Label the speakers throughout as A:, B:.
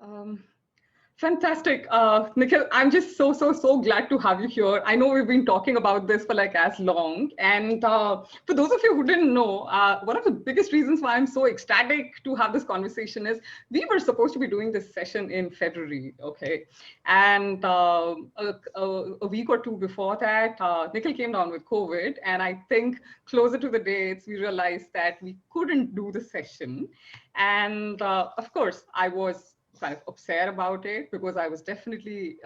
A: Um, Fantastic. Nikhil, I'm just so glad to have you here. I know we've been talking about this for like as long. And for those of you who didn't know, one of the biggest reasons why I'm so ecstatic to have this conversation is we were supposed to be doing this session in February, okay? And a week or two before that, Nikhil came down with COVID. And I think closer to the dates, we realized that we couldn't do the session. And of course, I was kind of upset about it because I was definitely,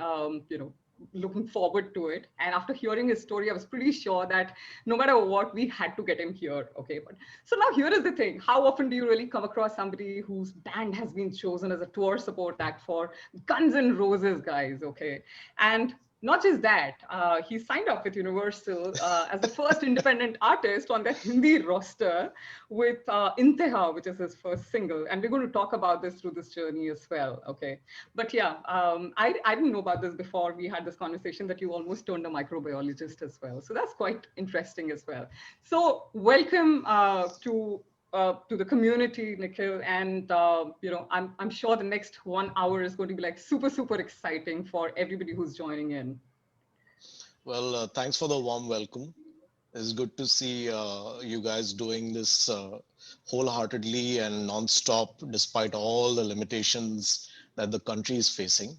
A: looking forward to it. And after hearing his story, I was pretty sure that no matter what, we had to get him here. Okay. But so now here is the thing. How often do you really come across somebody whose band has been chosen as a tour support act for Guns N' Roses, guys? Okay. And not just that, he signed up with Universal as the first independent artist on the Hindi roster with Inteha, which is his first single. And we're going to talk about this through this journey as well. Okay. But yeah, I didn't know about this before we had this conversation that you almost turned a microbiologist as well. So that's quite interesting as well. So welcome to the community, Nikhil, and I'm sure the next 1 hour is going to be like super exciting for everybody who's joining in.
B: Well, thanks for the warm welcome. It's good to see you guys doing this wholeheartedly and non-stop, despite all the limitations that the country is facing.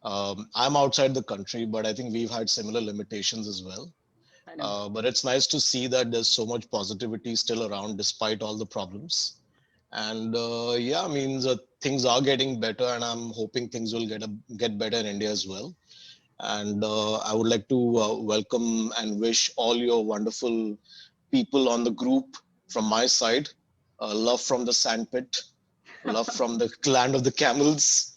B: I'm outside the country, but I think we've had similar limitations as well. But it's nice to see that there's so much positivity still around despite all the problems. And yeah, I mean, things are getting better, and I'm hoping things will get better in India as well. And I would like to welcome and wish all your wonderful people on the group from my side. Love from the sandpit, love from the land of the camels,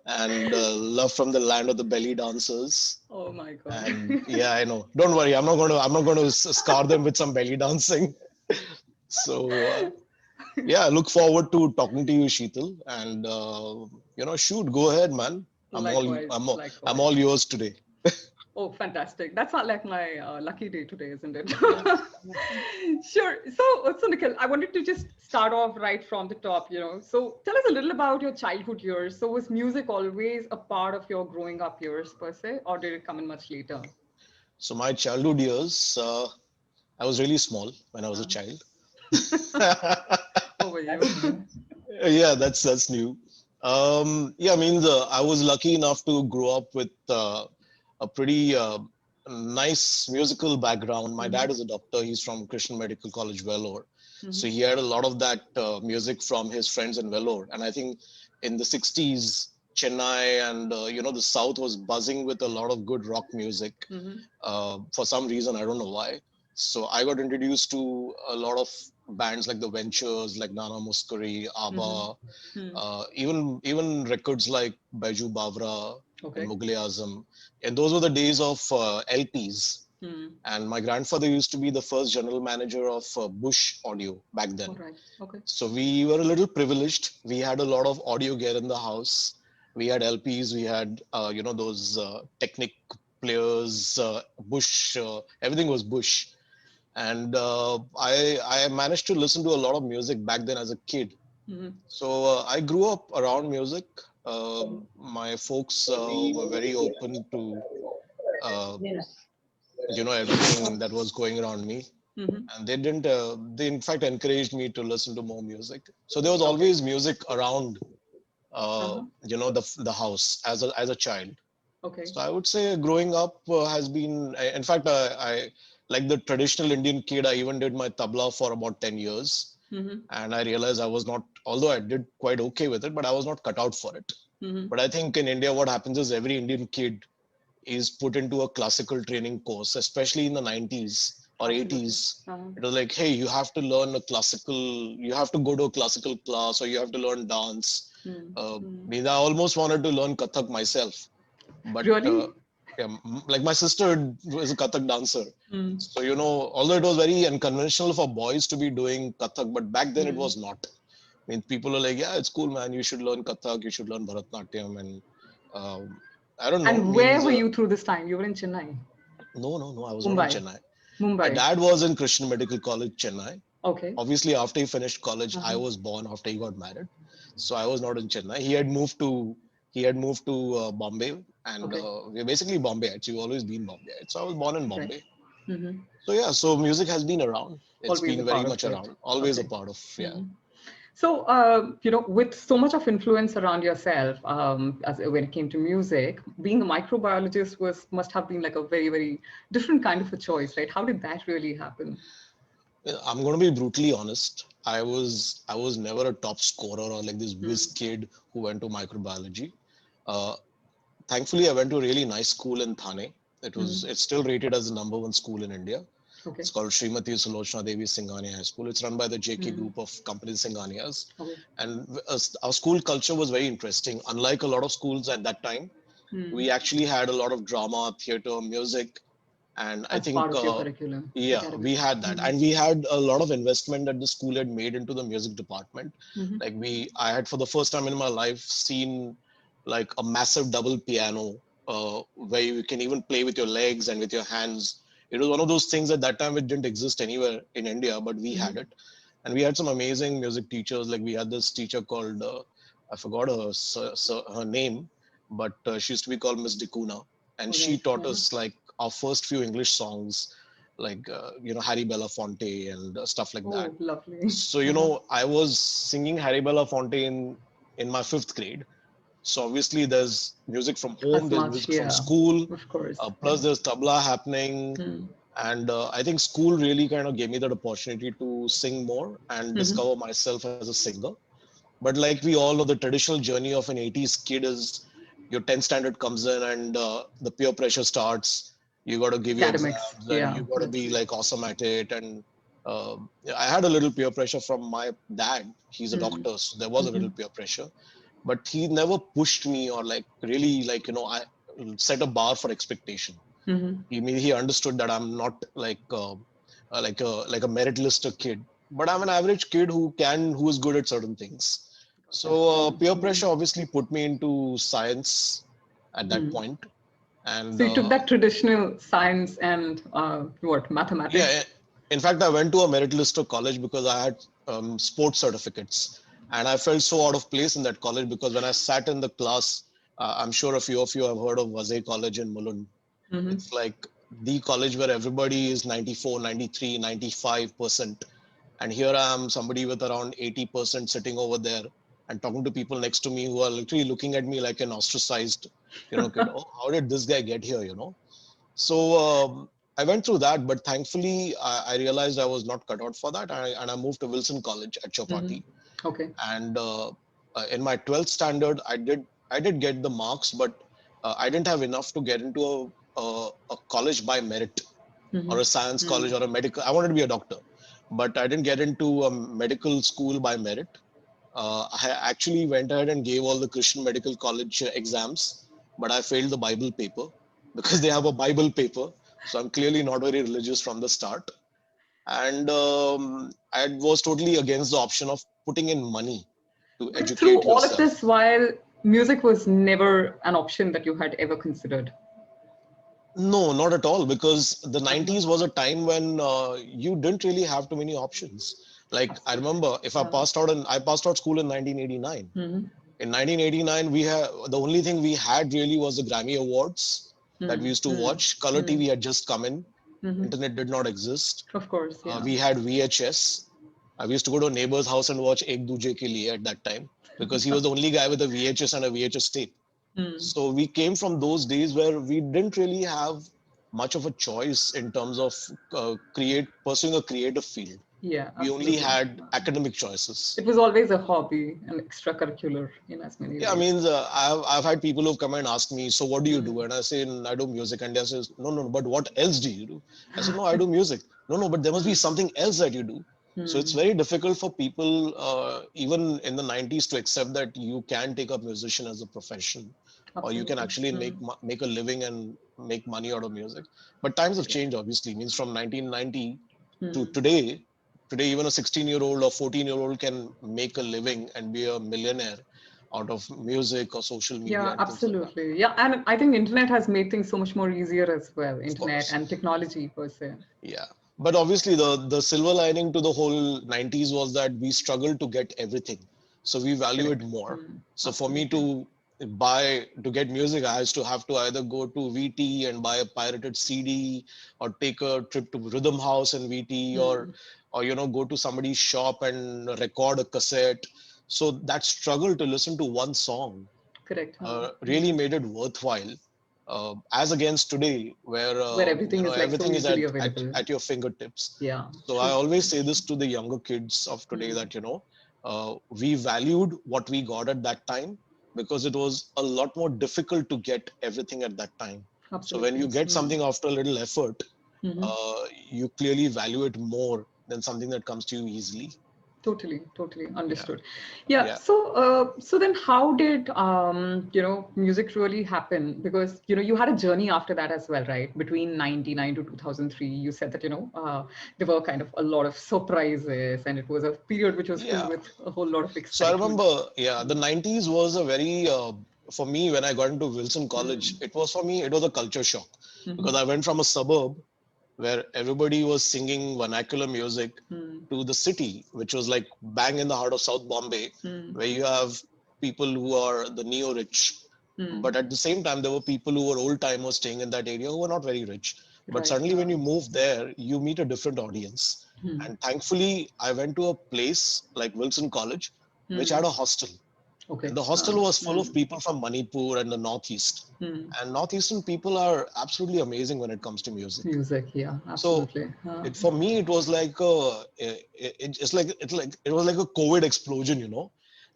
B: and love from the land of the belly dancers.
A: Oh my God.
B: And yeah, I know. Don't worry. I'm not going to scar them with some belly dancing. So yeah, I look forward to talking to you, Sheetal. And shoot, go ahead, man.
A: Likewise.
B: I'm all yours today.
A: Oh, fantastic. That's not like my lucky day today, isn't it? Sure. So Nikhil, I wanted to just start off right from the top, So tell us a little about your childhood years. So was music always a part of your growing up years per se, or did it come in much later?
B: So my childhood years, I was really small when I was a child.
A: Over you.
B: Yeah, that's new. Yeah, I mean, I was lucky enough to grow up with a pretty nice musical background. My dad is a doctor. He's from Krishnan Medical College, Vellore. So he had a lot of that music from his friends in Vellore. And I think in the 60s, Chennai and, the South was buzzing with a lot of good rock music. For some reason, I don't know why. So I got introduced to a lot of bands like the Ventures, like Nana Muskuri, ABBA, even records like Baiju Bavra and Mughal Azam. And those were the days of LPs. And my grandfather used to be the first general manager of Bush Audio back then. So we were a little privileged. We had a lot of audio gear in the house. We had LPs, we had, those Technic players, Bush, everything was Bush. And I managed to listen to a lot of music back then as a kid. So I grew up around music. My folks were very open to, everything that was going around me. And they didn't, they in fact encouraged me to listen to more music. So there was always music around, the house as a child. So I would say growing up has been, in fact, I like the traditional Indian kid, I even did my tabla for about 10 years. And I realized I was not, although I did quite okay with it, but I was not cut out for it. But I think in India, what happens is every Indian kid is put into a classical training course, especially in the 90s or 80s. It was like, hey, you have to learn you have to go to a classical class, or you have to learn dance. I mean, I almost wanted to learn Kathak myself. But yeah, like my sister was a Kathak dancer. So, although it was very unconventional for boys to be doing Kathak, but back then it was not. I mean, people are like, yeah, it's cool, man. You should learn Kathak, you should learn Bharatnatyam. And I don't know.
A: And where were you through this time? You were in Chennai?
B: No. I was not in Chennai.
A: Mumbai.
B: My dad was in Krishnan Medical College, Chennai.
A: Okay.
B: Obviously, after he finished college, I was born after he got married. So I was not in Chennai. He had moved to he had moved to Bombay, and
A: Okay.
B: we're basically Bombay. Actually, we've always been Bombay. So I was born in
A: Right.
B: Bombay.
A: Hmm.
B: So yeah, so music has been around. It's
A: Always a
B: been very
A: part of
B: much
A: it.
B: around. Always a
A: Okay.
B: part of, yeah.
A: Hmm. So, with so much of influence around yourself, as when it came to music, being a microbiologist must have been like a very, very different kind of a choice, right? How did that really happen?
B: I'm going to be brutally honest. I was never a top scorer or like this whiz
A: Mm.
B: kid who went to microbiology. Uh, Thankfully, I went to a really nice school in Thane.
A: Mm.
B: It's still rated as the number one school in India.
A: Okay.
B: It's called Srimati Sulochana Devi Singhania High School. It's run by the JK
A: Mm.
B: group of companies Singhaniyas.
A: Okay.
B: And our school culture was very interesting. Unlike a lot of schools at that time,
A: Mm.
B: we actually had a lot of drama, theater, music, and I
A: As
B: think
A: part of your curriculum,
B: yeah, we
A: academics.
B: had that,
A: Mm.
B: and we had a lot of investment that the school had made into the music department.
A: Hmm.
B: Like I had for the first time in my life seen like a massive double piano where you can even play with your legs and with your hands. It was one of those things at that time which didn't exist anywhere in India, but we
A: Hmm.
B: had it, and we had some amazing music teachers. Like we had this teacher called I forgot her name, but she used to be called Miss Dikuna, and
A: All
B: she
A: right.
B: taught
A: Yeah.
B: us like our first few English songs, like Harry Belafonte and stuff like that.
A: Oh, lovely.
B: So
A: Uh-huh.
B: I was singing Harry Belafonte in my fifth grade. So obviously there's music from home,
A: As
B: there's
A: much,
B: music from
A: yeah.
B: school,
A: Of course. Yeah.
B: plus there's tabla happening,
A: Mm.
B: and I think school really kind of gave me that opportunity to sing more and
A: Hmm.
B: discover myself as a singer. But like we all know, the traditional journey of an 80s kid is your 10th standard comes in and the peer pressure starts. You got to give your
A: Academics.
B: exams and
A: Yeah.
B: you got to
A: That's
B: be
A: true.
B: like awesome at it. And I had a little peer pressure from my dad. He's a
A: Mm.
B: doctor, so there was a
A: Hmm.
B: little peer pressure. But he never pushed me or like really like I set a bar for expectation.
A: Hmm.
B: He understood that I'm not like a merit lister kid, but I'm an average kid who is good at certain things.
A: Got
B: So
A: that. Yeah.
B: peer
A: Mm.
B: pressure obviously put me into science at that
A: Mm.
B: point, and
A: So you took that traditional science and what,
B: yeah,
A: mathematics?
B: in fact, I went to a merit lister college because I had sports certificates, and I felt so out of place in that college because when I sat in the class, I'm sure a few of you have heard of Vasai College in Mulund.
A: Hmm.
B: It's like the college where everybody is 94, 93, 95%. And here I am, somebody with around 80% sitting over there and talking to people next to me who are literally looking at me like an ostracized, kid. Oh, how did this guy get here? So I went through that, but thankfully I realized I was not cut out for that. And I moved to Wilson College at
A: Hmm.
B: Chowpatty.
A: Okay.
B: And in my 12th standard, I did get the marks, but I didn't have enough to get into a college by merit
A: Hmm.
B: or a science college
A: Mm.
B: or a medical. I wanted to be a doctor, but I didn't get into a medical school by merit. I actually went ahead and gave all the Christian Medical College exams, but I failed the Bible paper because they have a Bible paper. So I'm clearly not very religious from the start. And I was totally against the option of putting in money to
A: But through
B: educate
A: all of
B: yourself.
A: this, while music was never an option that you had ever considered.
B: No, not at all, because the
A: Not at all.
B: 90s was a time when you didn't really have too many options. Like I
A: Absolutely.
B: remember, if
A: Yeah.
B: I passed out school in 1989.
A: Hmm.
B: In 1989, the only thing we had really was the Grammy Awards that we
A: Mm.
B: used to
A: Mm.
B: watch. Color
A: Mm.
B: TV had just come in.
A: Hmm.
B: Internet did not exist.
A: Of course. Yeah.
B: We had VHS. We used to go to a neighbor's house and watch Ek Duje Ke Liye at that time because he was the only guy with a VHS and a VHS tape.
A: Mm.
B: So we came from those days where we didn't really have much of a choice in terms of pursuing a creative field.
A: Yeah.
B: We only
A: Absolutely.
B: had academic choices.
A: It was always a hobby and extracurricular in as many
B: Yeah, I
A: ways.
B: mean, I've had people who've come and asked me, so what do you do?
A: Mm.
B: And I say, I do music. And they say, no, no, but what else do you do? I said, no, I do music. No, no, but there must be something else that you do. So it's
A: Mm.
B: very difficult for people, even in the 90s, to accept that you can take up musician as a profession, or you can
A: Absolutely.
B: actually
A: Mm.
B: make a living and make money out of music. But times have changed, obviously. Means from 1990 to
A: Mm.
B: today even a 16-year-old or 14-year-old can make a living and be a millionaire out of music or social media
A: Yeah,
B: and things like that.
A: absolutely. Yeah, and I think internet has made things so much more easier as well.
B: Of
A: Internet
B: course.
A: and technology per se.
B: Yeah. But obviously the silver lining to the whole 90s was that we struggled to get everything. So we value it
A: Correct.
B: more.
A: Mm.
B: So for me
A: Absolutely.
B: to get music, I used to have to either go to VT and buy a pirated CD, or take a trip to Rhythm House in VT, or go to somebody's shop and record a cassette. So that struggle to listen to one song
A: Correct.
B: really made it worthwhile. As against today, where
A: Where everything is like so
B: everything is
A: easily available.
B: at your fingertips.
A: Yeah.
B: So I
A: True.
B: always say this to the younger kids of today, that we valued what we got at that time, because it was a lot more difficult to get everything at that time. So when
A: Absolutely.
B: you get something after a little effort,
A: Mm-hmm.
B: you clearly value it more than something that comes to you easily.
A: Totally
B: Yeah,
A: understood. Yeah.
B: yeah,
A: So then how did music really happen? Because you had a journey after that as well, right? Between 99 to 2003, you said that there were kind of a lot of surprises, and it was a period which was filled
B: yeah.
A: with a whole lot of
B: So I
A: excitement.
B: remember, yeah, the 90s was a very, for me, when I got into Wilson College,
A: Mm.
B: it was for me, it was a culture shock,
A: Mm-hmm.
B: because I went from a suburb where everybody was singing vernacular music
A: Mm.
B: to the city, which was like bang in the heart of South Bombay,
A: Mm.
B: where you have people who are the neo rich.
A: Mm.
B: But at the same time, there were people who were old timers staying in that area who were not very rich. But
A: Right.
B: suddenly, when you move there, you meet a different audience.
A: Mm.
B: And thankfully, I went to a place like Wilson College, which
A: Mm.
B: had a hostel. And
A: Okay.
B: the hostel was full of
A: Mm.
B: people from Manipur and the Northeast.
A: Mm.
B: And Northeastern people are absolutely amazing when it comes to music.
A: Music. Yeah.
B: So
A: Absolutely.
B: for me, it was like it was like a COVID explosion,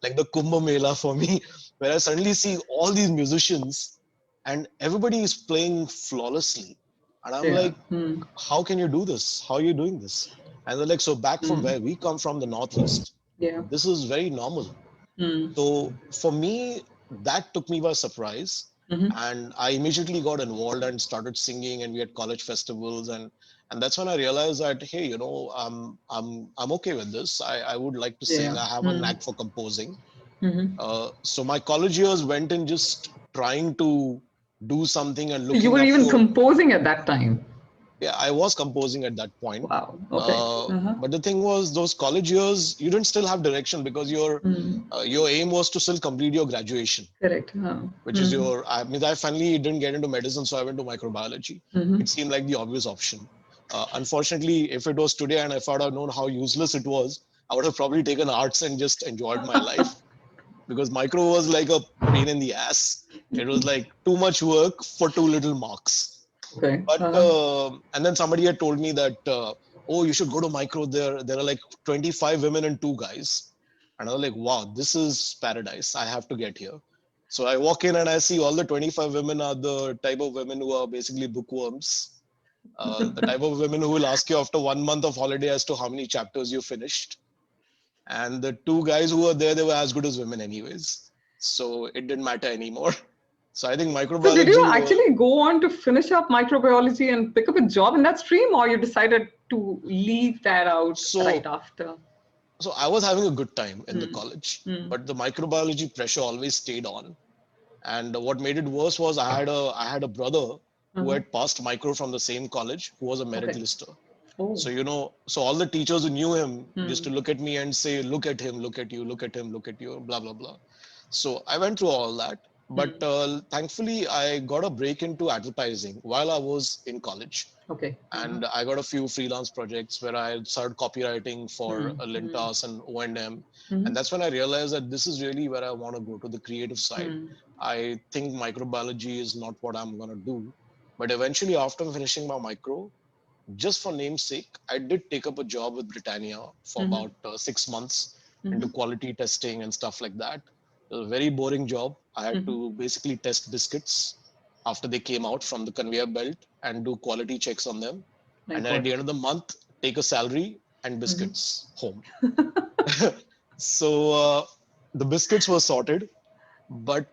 B: like the Kumbh Mela for me, where I suddenly see all these musicians and everybody is playing flawlessly, and I'm
A: Yeah.
B: like,
A: Mm.
B: how can you do this? How are you doing this? And they're like, so back from
A: Mm.
B: where we come from, the Northeast,
A: Yeah.
B: this is very normal.
A: Mm.
B: So for me, that took me by surprise.
A: Mm-hmm.
B: And I immediately got involved and started singing, and we had college festivals, and that's when I realized that, hey, I'm okay with this. I would like to sing.
A: Yeah.
B: I have a
A: Mm.
B: knack for composing.
A: Mm-hmm.
B: So my college years went in just trying to do something and
A: So you
B: looking
A: were
B: up
A: even
B: for.
A: composing at that time.
B: Yeah, I was composing at that point.
A: Wow. Okay. Uh-huh.
B: But the thing was, those college years, you didn't still have direction, because
A: Mm.
B: your aim was to still complete your graduation,
A: Correct.
B: which is
A: Mm.
B: I mean, I finally didn't get into medicine, so I went to microbiology.
A: Mm-hmm.
B: It seemed like the obvious option. Unfortunately, if it was today and if I'd have known how useless it was, I would have probably taken arts and just enjoyed my life, because micro was like a pain in the ass. It was like too much work for too little marks.
A: Okay.
B: But and then somebody had told me that, oh, you should go to micro. There are like 25 women and 2 guys, and I was like, wow, this is paradise. I have to get here. So I walk in and I see all the 25 women are the type of women who are basically bookworms. The type of women who will ask you after 1 month of holiday as to how many chapters you finished. And the 2 guys who were there, they were as good as women anyways. So it didn't matter anymore. So I think
A: So did you
B: microbiology was.
A: actually go on to finish up microbiology and pick up a job in that stream, or you decided to leave that out right
B: So
A: after?
B: so I was having a good time in the
A: Mm.
B: college,
A: Mm.
B: but the microbiology pressure always stayed on. And what made it worse was I had a brother who
A: Uh-huh.
B: had passed micro from the same college, who was a merit
A: Okay.
B: lister.
A: Oh.
B: So all the teachers who knew him used to
A: Mm.
B: look at me and say, look at him, look at you, look at him, look at you, blah blah blah. So I went through all that, but
A: Mm.
B: thankfully I got a break into advertising while I was in college.
A: Okay. Uh-huh.
B: And I got a few freelance projects where I started copywriting for
A: Mm. Mm.
B: Lintas and O&M. And
A: Mm.
B: that's when I realized that this is really where I want to go, to the creative side.
A: Mm.
B: I think microbiology is not what I'm going to do. But eventually, after finishing my micro, just for namesake, I did take up a job with Britannia for
A: Mm-hmm.
B: about 6 months into
A: Mm-hmm.
B: quality testing and stuff like that. It was a very boring job. I had
A: Mm-hmm.
B: to basically test biscuits after they came out from the conveyor belt and do quality checks on them.
A: My
B: And then at
A: God.
B: the end of the month, take a salary and
A: Mm-hmm.
B: biscuits home. So the biscuits were sorted, but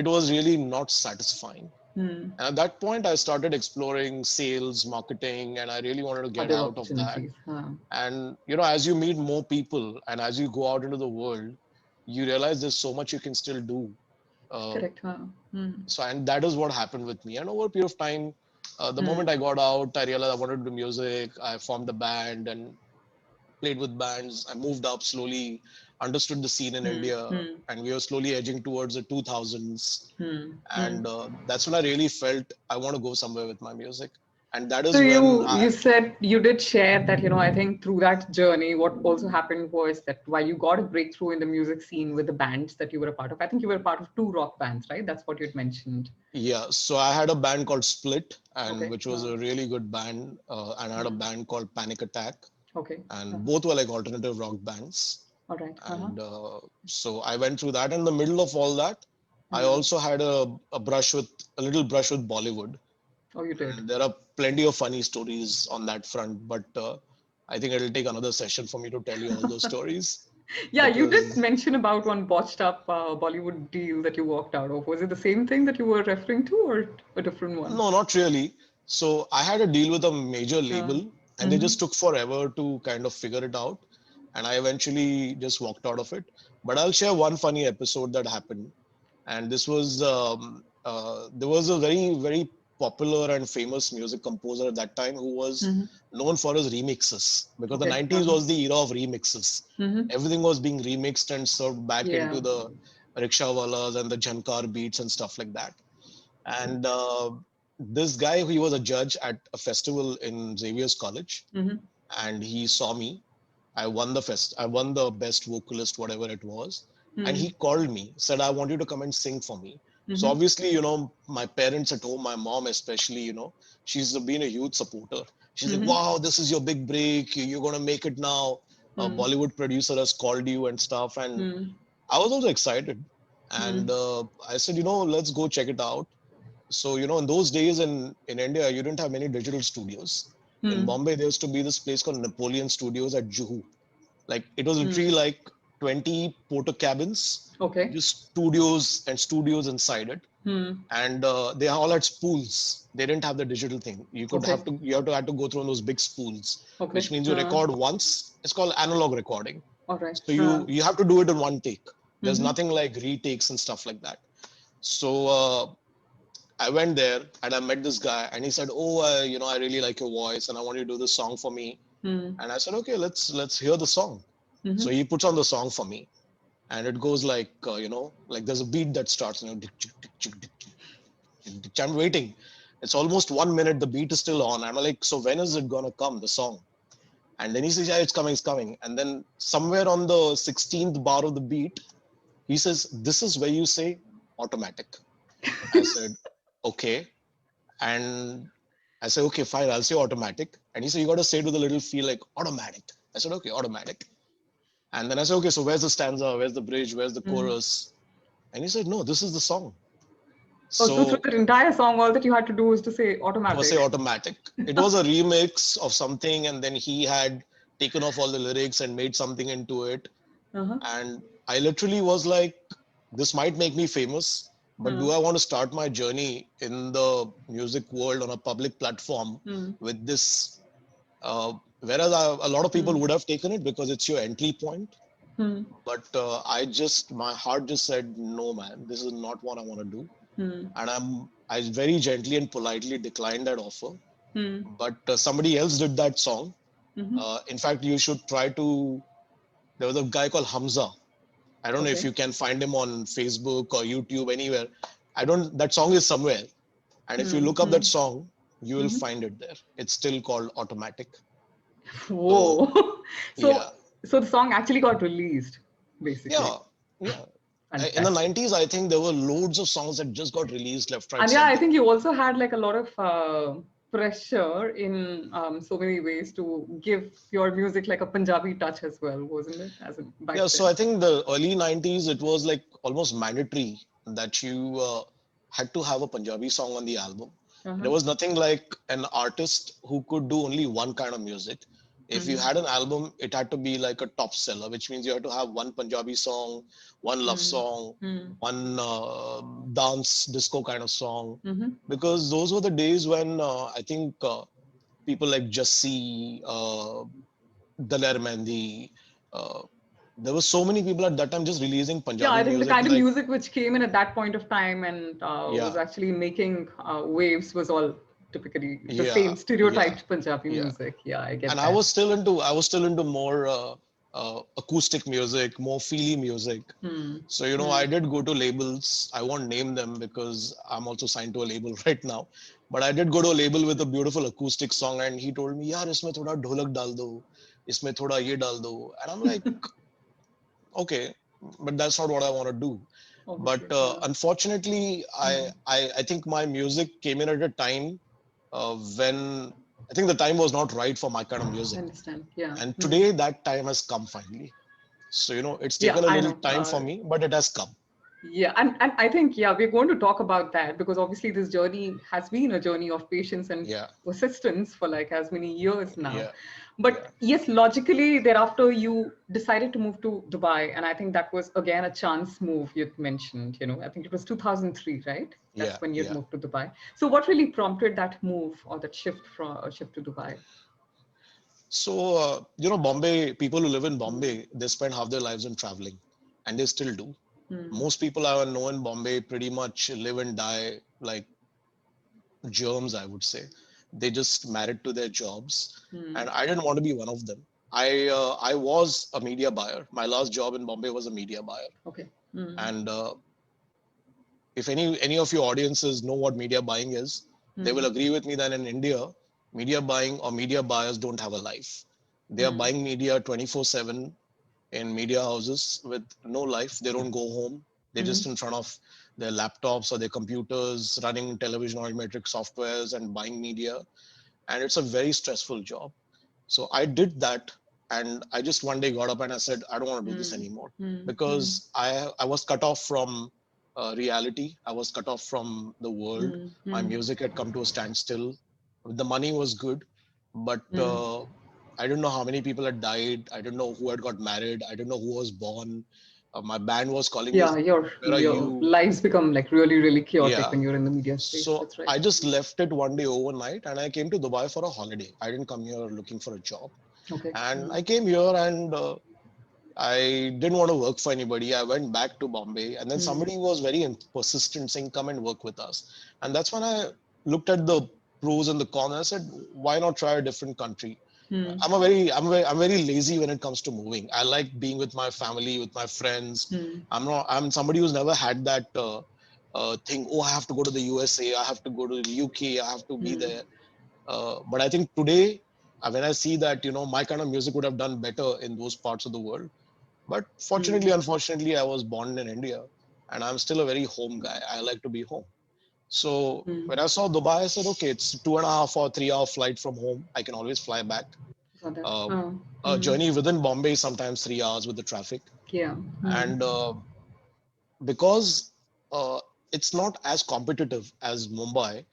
B: it was really not satisfying.
A: Mm.
B: And at that point, I started exploring sales, marketing, and I really wanted to get
A: Other
B: out of that.
A: opportunities.
B: And as you meet more people and as you go out into the world, you realize there's so much you can still do. Uh,
A: Correct. Mm.
B: and that is what happened with me. And over a period of time, the moment
A: Mm.
B: I got out, I realized I wanted to do music. I formed a band, and played with bands. I moved up slowly, understood the scene in India, and we were slowly edging towards the 2000s. And that's when I really felt I want to go somewhere with my music. And that
A: So
B: is when
A: you said you did share that, I think through that journey, what also happened was that while you got a breakthrough in the music scene with the bands that you were a part of, I think you were a part of 2 rock bands, right? That's what you'd mentioned.
B: yeah, so I had a band called Split, and
A: Okay.
B: which was a really good band, and I had a band called Panic Attack,
A: Okay.
B: and both were like alternative rock bands.
A: All right.
B: And so I went through that. In the middle of all that, I also had a little brush with Bollywood.
A: Oh, you did.
B: And there are plenty of funny stories on that front, but I think it'll take another session for me to tell you all those stories.
A: Yeah, you did
B: Because
A: mention about one botched up Bollywood deal that you walked out of. Was it the same thing that you were referring to, or a different one?
B: no, not really. So I had a deal with a major label, and they just took forever to kind of figure it out. And I eventually just walked out of it. But I'll share one funny episode that happened. And this was, there was a very, very popular and famous music composer at that time who was known for his remixes, because the 90s was the era of remixes. Everything was being remixed and served back into the rickshawalas and the jankar beats and stuff like that. And this guy, he was a judge at a festival in Xavier's College, and he saw me. I won the best vocalist, whatever it was. And he called me, said, I want you to come and sing for me. So obviously, my parents at home, my mom especially, she's been a huge supporter. She's like, wow, this is your big break. You're going to make it now. A Bollywood producer has called you and stuff. And I was also excited. And I said, let's go check it out. So, in those days in India, you didn't have many digital studios. In Bombay, there used to be this place called Napoleon Studios at Juhu. Like, it was literally like 20 porter cabins, just studios and studios inside it. And they all had spools. They didn't have the digital thing. You had to go through those big spools, which means you record once. It's called analog recording. So you have to do it in one take. There's nothing like retakes and stuff like that. So I went there and I met this guy, and he said, oh, I really like your voice and I want you to do this song for me. And I said, okay, let's hear the song. So he puts on the song for me, and it goes like, like there's a beat that starts, I'm waiting. It's almost 1 minute. The beat is still on. I'm like, so when is it going to come, the song? And then he says, yeah, it's coming. And then somewhere on the 16th bar of the beat, he says, this is where you say automatic. I said, okay. And I said, okay, fine, I'll say automatic. And he said, you got to say it with a little feel like automatic. I said, okay, automatic. And then I said, okay, so where's the stanza? Where's the bridge? Where's the chorus? And he said, no, this is the song.
A: So through the entire song, all that you had to do was to say automatic.
B: Was say automatic. It was a remix of something, and then he had taken off all the lyrics and made something into it. And I literally was like, this might make me famous, but do I want to start my journey in the music world on a public platform with this? Whereas a lot of people would have taken it because it's your entry point. But my heart just said, no, man, this is not what I want to do. And I very gently and politely declined that offer. But somebody else did that song. In fact, you should try to, there was a guy called Hamza. I don't know if you can find him on Facebook or YouTube, anywhere. That song is somewhere. And if you look up that song, you will find it there. It's still called Automatic.
A: Whoa. So the song actually got released, basically.
B: Yeah. In the 90s, I think there were loads of songs that just got released left, right,
A: and
B: center.
A: I think you also had like a lot of pressure in so many ways to give your music like a Punjabi touch as well, wasn't it?
B: So I think the early 90s, it was like almost mandatory that you had to have a Punjabi song on the album. There was nothing like an artist who could do only one kind of music. If you had an album, it had to be like a top seller, which means you had to have one Punjabi song, one love song, one dance disco kind of song. Because those were the days when I think people like Jassi, Daler Mehndi, there were so many people at that time just releasing Punjabi music.
A: Yeah, I think the kind of music which came in at that point of time and was actually making waves was all typically the
B: Yeah,
A: same
B: yeah,
A: stereotyped Punjabi
B: yeah.
A: music. Yeah, I get
B: And
A: that.
B: I was still into more acoustic music, more feely music.
A: Hmm.
B: So, you know,
A: Hmm.
B: I did go to labels. I won't name them because I'm also signed to a label right now. But I did go to a label with a beautiful acoustic song, and he told me, "Yaar, isme thoda dholak dal do, isme thoda ye dal do." And I'm like, okay, but that's not what I want to do. But
A: Obviously. Yeah.
B: unfortunately,
A: Hmm.
B: I think my music came in at a time when I think the time was not right for my kind of
A: I
B: music.
A: understand. Yeah.
B: And
A: Hmm.
B: today that time has come finally. So, you know, it's
A: Yeah,
B: taken a
A: I
B: little
A: know.
B: time for me, but it has come.
A: Yeah, and I think, yeah, we're going to talk about that because obviously this journey has been a journey of patience and
B: Yeah,
A: persistence for like as many years now.
B: yeah, yeah.
A: But yes, logically, thereafter you decided to move to Dubai, and I think that was again a chance move you'd mentioned. I think it was 2003, right?
B: Yeah,
A: That's when you'd
B: yeah.
A: moved to Dubai. So what really prompted that move or that shift to Dubai?
B: So, you know, Bombay, people who live in Bombay, they spend half their lives in traveling, and they still do.
A: Hmm.
B: Most people I know in Bombay pretty much live and die like germs, I would say. They just married to their jobs,
A: Hmm.
B: and I didn't want to be one of them. I was a media buyer. My last job in Bombay was a media buyer,
A: Okay. Hmm.
B: and if any of your audiences know what media buying is, they
A: Hmm.
B: will agree with me that in India, media buying or media buyers don't have a life. They are
A: Hmm.
B: buying media 24/7 in media houses with no life. They don't go home. They're just
A: Hmm.
B: in front of their laptops or their computers, running television audiometric softwares and buying media. And it's a very stressful job. So I did that, and I just one day got up and I said, I don't want to do this
A: Hmm.
B: anymore
A: Hmm. Hmm.
B: because I was cut off from reality. I was cut off from the world.
A: Hmm.
B: My
A: Hmm.
B: music had come to a standstill. The money was good, but
A: Hmm.
B: I didn't know how many people had died. I didn't know who had got married. I didn't know who was born. My band was calling me,
A: Yeah, your
B: "Where are
A: your
B: you?"
A: lives become like really, really chaotic
B: Yeah.
A: when you're in the media space.
B: So
A: That's right.
B: I just left it one day overnight and I came to Dubai for a holiday. I didn't come here looking for a job.
A: Okay.
B: And
A: Mm.
B: I came here and I didn't want to work for anybody. I went back to Bombay and then
A: Mm.
B: somebody was very persistent saying, come and work with us. And that's when I looked at the pros and the cons. I said, why not try a different country?
A: Mm.
B: I'm very lazy when it comes to moving. I like being with my family, with my friends.
A: Mm.
B: I'm somebody who's never had that thing. Oh, I have to go to the USA. I have to go to the UK. I have to be
A: Mm.
B: there. But I think today, when I see that, you know, my kind of music would have done better in those parts of the world. But
A: Mm.
B: fortunately, unfortunately, I was born in India and I'm still a very home guy. I like to be home. So
A: Mm.
B: when I saw Dubai, I said, okay, it's 2.5 or 3 hour flight from home. I can always fly back.
A: Got that.
B: Uh,
A: Oh.
B: a
A: Mm.
B: journey within Bombay is sometimes 3 hours with the traffic.
A: Yeah. Mm.
B: And because it's not as competitive as Mumbai,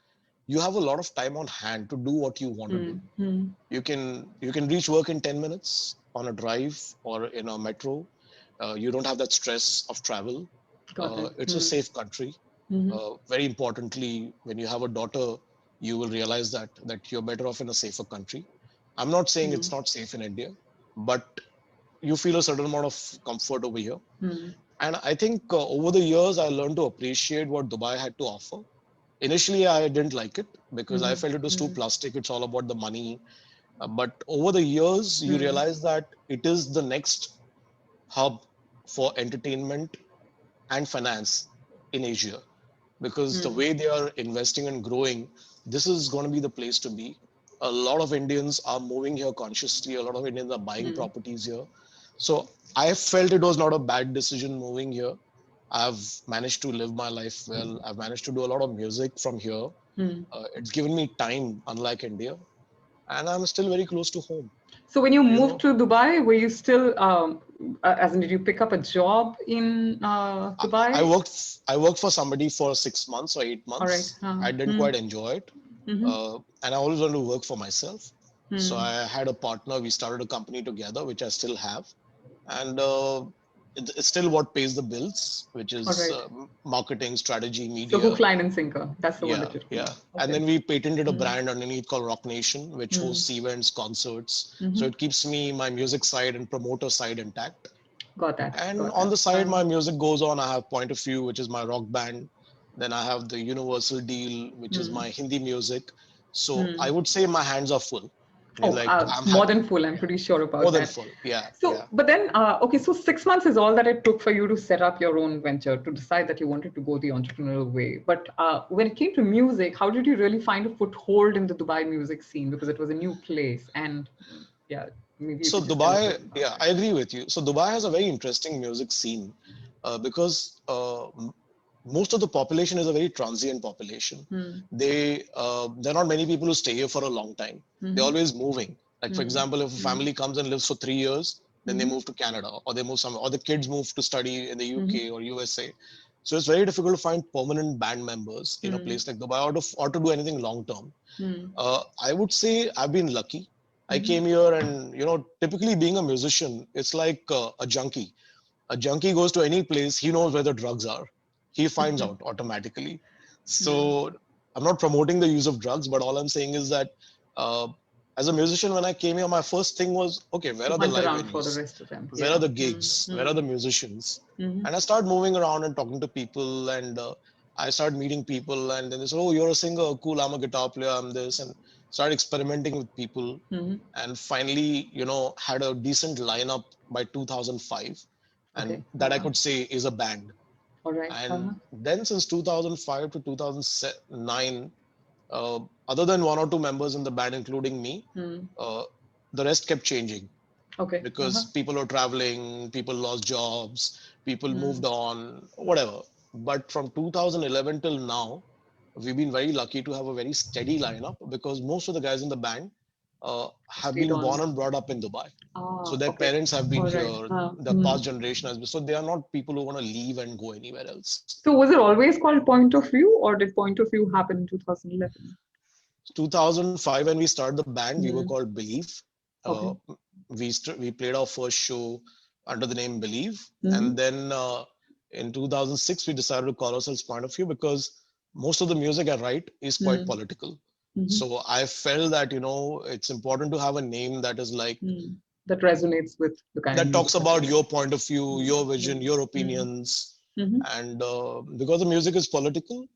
B: you have a lot of time on hand to do what you want to do.
A: Mm. Mm.
B: You can reach work in 10 minutes on a drive or in a metro. You don't have that stress of travel.
A: Got that.
B: It's a
A: Mm.
B: safe country.
A: Mm-hmm.
B: Very importantly, when you have a daughter, you will realize that you're better off in a safer country. I'm not saying
A: Mm.
B: it's not safe in India, but you feel a certain amount of comfort over here.
A: Mm.
B: And I think over the years, I learned to appreciate what Dubai had to offer. Initially, I didn't like it because I
A: Mm.
B: felt it was too
A: Mm.
B: plastic. It's all about the money. But over the years, you
A: Mm.
B: realize that it is the next hub for entertainment and finance in Asia because the
A: Mm.
B: way they are investing and growing, this is going to be the place to be. A lot of Indians are moving here consciously. A lot of Indians are buying
A: Mm.
B: properties here. So I felt it was not a bad decision moving here. I've managed to live my life well. I've managed to do a lot of music from here.
A: Mm.
B: It's given me time, unlike India, and I'm still very close to home.
A: So when you
B: You
A: moved
B: know,
A: to Dubai, were you still, as in, did you pick up a job in
B: I
A: Dubai?
B: worked I worked for somebody for 6 months or eight
A: All right.
B: months. I didn't
A: Mm.
B: quite enjoy it,
A: Mm-hmm.
B: and I always wanted to work for myself. So
A: Mm.
B: I had a partner. We started a company together, which I still have, and it's still what pays the bills, which
A: All
B: is
A: right.
B: marketing, strategy,
A: So
B: media.
A: hook, line, and sinker. That's the one
B: Yeah,
A: that you're talking
B: yeah.
A: about.
B: And
A: Okay.
B: then we patented a
A: Mm.
B: brand underneath called Rock Nation, which
A: Mm.
B: hosts events, concerts. So
A: Mm-hmm.
B: it keeps me my music side and promoter side intact.
A: Got that.
B: And
A: Got
B: on
A: that.
B: the side, my music goes on. I have Point of View, which is my rock band. Then I have the Universal Deal, which is
A: Mm.
B: my Hindi music. So
A: Hmm.
B: I would say my hands are full. I mean,
A: Oh,
B: like I'm
A: more
B: happy.
A: than full. I'm
B: Yeah.
A: pretty sure
B: More
A: about
B: than
A: that.
B: full. Yeah.
A: So,
B: Yeah.
A: but then, okay, so 6 months is all that it took for you to set up your own venture, to decide that you wanted to go the entrepreneurial way. But when it came to music, how did you really find a foothold in the Dubai music scene? Because it was a new place. And yeah, maybe you
B: So
A: could just tell us a
B: Dubai,
A: little about
B: yeah,
A: that.
B: I agree with you. So Dubai has a very interesting music scene because most of the population is a very transient population.
A: Hmm.
B: There are not many people who stay here for a long time. They're
A: Mm-hmm.
B: always moving. Like for
A: Mm-hmm.
B: example, if a family comes and lives for 3 years, then they
A: Mm-hmm.
B: move to Canada or they move somewhere, or the kids move to study in the
A: Mm-hmm.
B: UK or USA. So it's very difficult to find permanent band members in a place like Dubai or to do anything long term.
A: Mm-hmm.
B: I would say I've been lucky. I
A: Mm-hmm.
B: came here, and typically being a musician, it's like a junkie. A junkie goes to any place, he knows where the drugs are. He finds out automatically. So I'm not promoting the use of drugs, but all I'm saying is that uh, as a musician, when I came here, my first thing was, okay, where
A: To
B: are the
A: hunt
B: live
A: around for the
B: venues?
A: rest of them.
B: Where are
A: Yeah.
B: the
A: Mm-hmm.
B: gigs? Where are the musicians?
A: Mm-hmm.
B: And I started moving around and talking to people, and I started meeting people, and then they said, "Oh, you're a singer? Cool, I'm a guitar player. I'm this," and started experimenting with people,
A: Mm-hmm.
B: and finally, had a decent lineup by 2005, and
A: Okay.
B: that I could say is a band.
A: All right.
B: And then since 2005 to 2009, uh, other than one or two members in the band, including me,
A: Mm.
B: uh, the rest kept changing
A: Okay.
B: because people were traveling, people lost jobs, people moved
A: Mm.
B: on, whatever. But from 2011 till now, we've been very lucky to have a very steady lineup because most of the guys in the band have
A: Stayed
B: been born
A: on.
B: and brought up in Dubai. So
A: Ah,
B: their
A: okay.
B: parents have been
A: All right.
B: here, the past
A: Mm.
B: generation has been. So they are not people who want to leave and go anywhere else.
A: So was it always called Point of View, or did Point of View happen in 2011?
B: 2005, when we started the band, we were
A: Mm.
B: called Believe. Uh,
A: Okay.
B: we played our first show under the name Believe,
A: Mm-hmm.
B: and then in 2006 we decided to call ourselves Point of View because most of the music I write is quite
A: Mm.
B: political.
A: Mm-hmm.
B: So I felt that it's important to have a name that is like
A: Mm. That resonates with the kind of
B: that talks
A: music that you
B: about
A: make.
B: your point of view, your vision,
A: Mm.
B: your
A: Mm.
B: opinions,
A: Mm-hmm.
B: and because the music is political,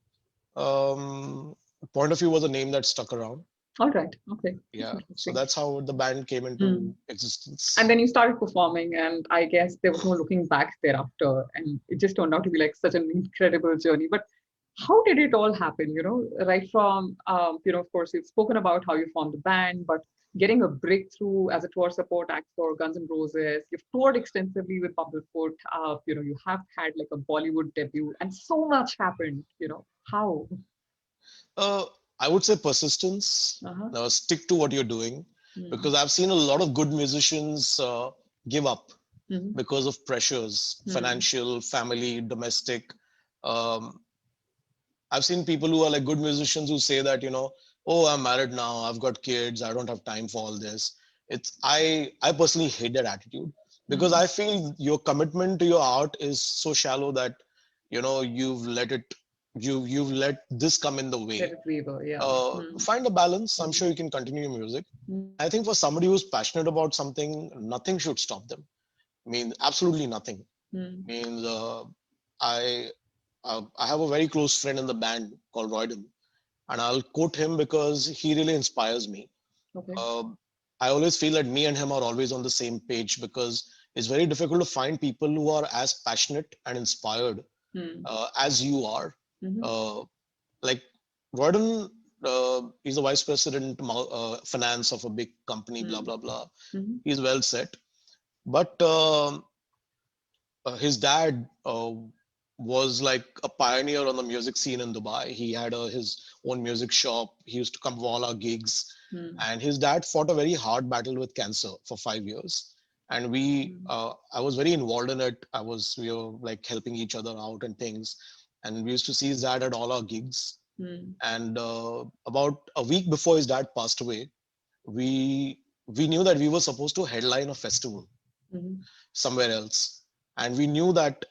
B: Point of View was a name that stuck around.
A: All right. Okay. That's
B: Yeah, so
A: interesting.
B: that's how the band came
A: Mm.
B: into
A: And
B: existence.
A: then you started performing, and I guess there was no looking back thereafter, and it just turned out to be like such an incredible journey. But how did it all happen? Right from of course, you've spoken about how you formed the band, but getting a breakthrough as a tour support act for Guns N' Roses, you've toured extensively with Bumblefoot. You have had like a Bollywood debut, and so much happened. How?
B: Uh, I would say persistence.
A: Uh-huh.
B: Stick to what you're doing,
A: Mm-hmm.
B: because I've seen a lot of good musicians give up
A: Mm-hmm.
B: because of pressures, financial, family, domestic. Um, I've seen people who are like good musicians who say that, oh, I'm married now, I've got kids, I don't have time for all this. I personally hate that attitude because
A: Mm-hmm.
B: I feel your commitment to your art is so shallow that, you've let this come in the
A: Let
B: way.
A: it waver, yeah.
B: Find a balance. I'm sure you can continue music.
A: Mm-hmm.
B: I think for somebody who's passionate about something, nothing should stop them. I mean, absolutely nothing. Means I I have a very close friend in the band called Royden, and I'll quote him because he really inspires me.
A: Okay.
B: Uh, I always feel that me and him are always on the same page because it's very difficult to find people who are as passionate and inspired as you are.
A: Mm-hmm.
B: Uh, like Royden is the vice president finance of a big company, blah blah blah.
A: Mm-hmm.
B: He's well set, but his dad was like a pioneer on the music scene in Dubai. He had his own music shop. He used to come to all our gigs, and his dad fought a very hard battle with cancer for 5 years. And I was very involved in it. We were like helping each other out and things. And we used to see his dad at all our gigs. And about a week before his dad passed away, we we knew that we were supposed to headline a festival
A: Mm-hmm.
B: somewhere else, and we knew that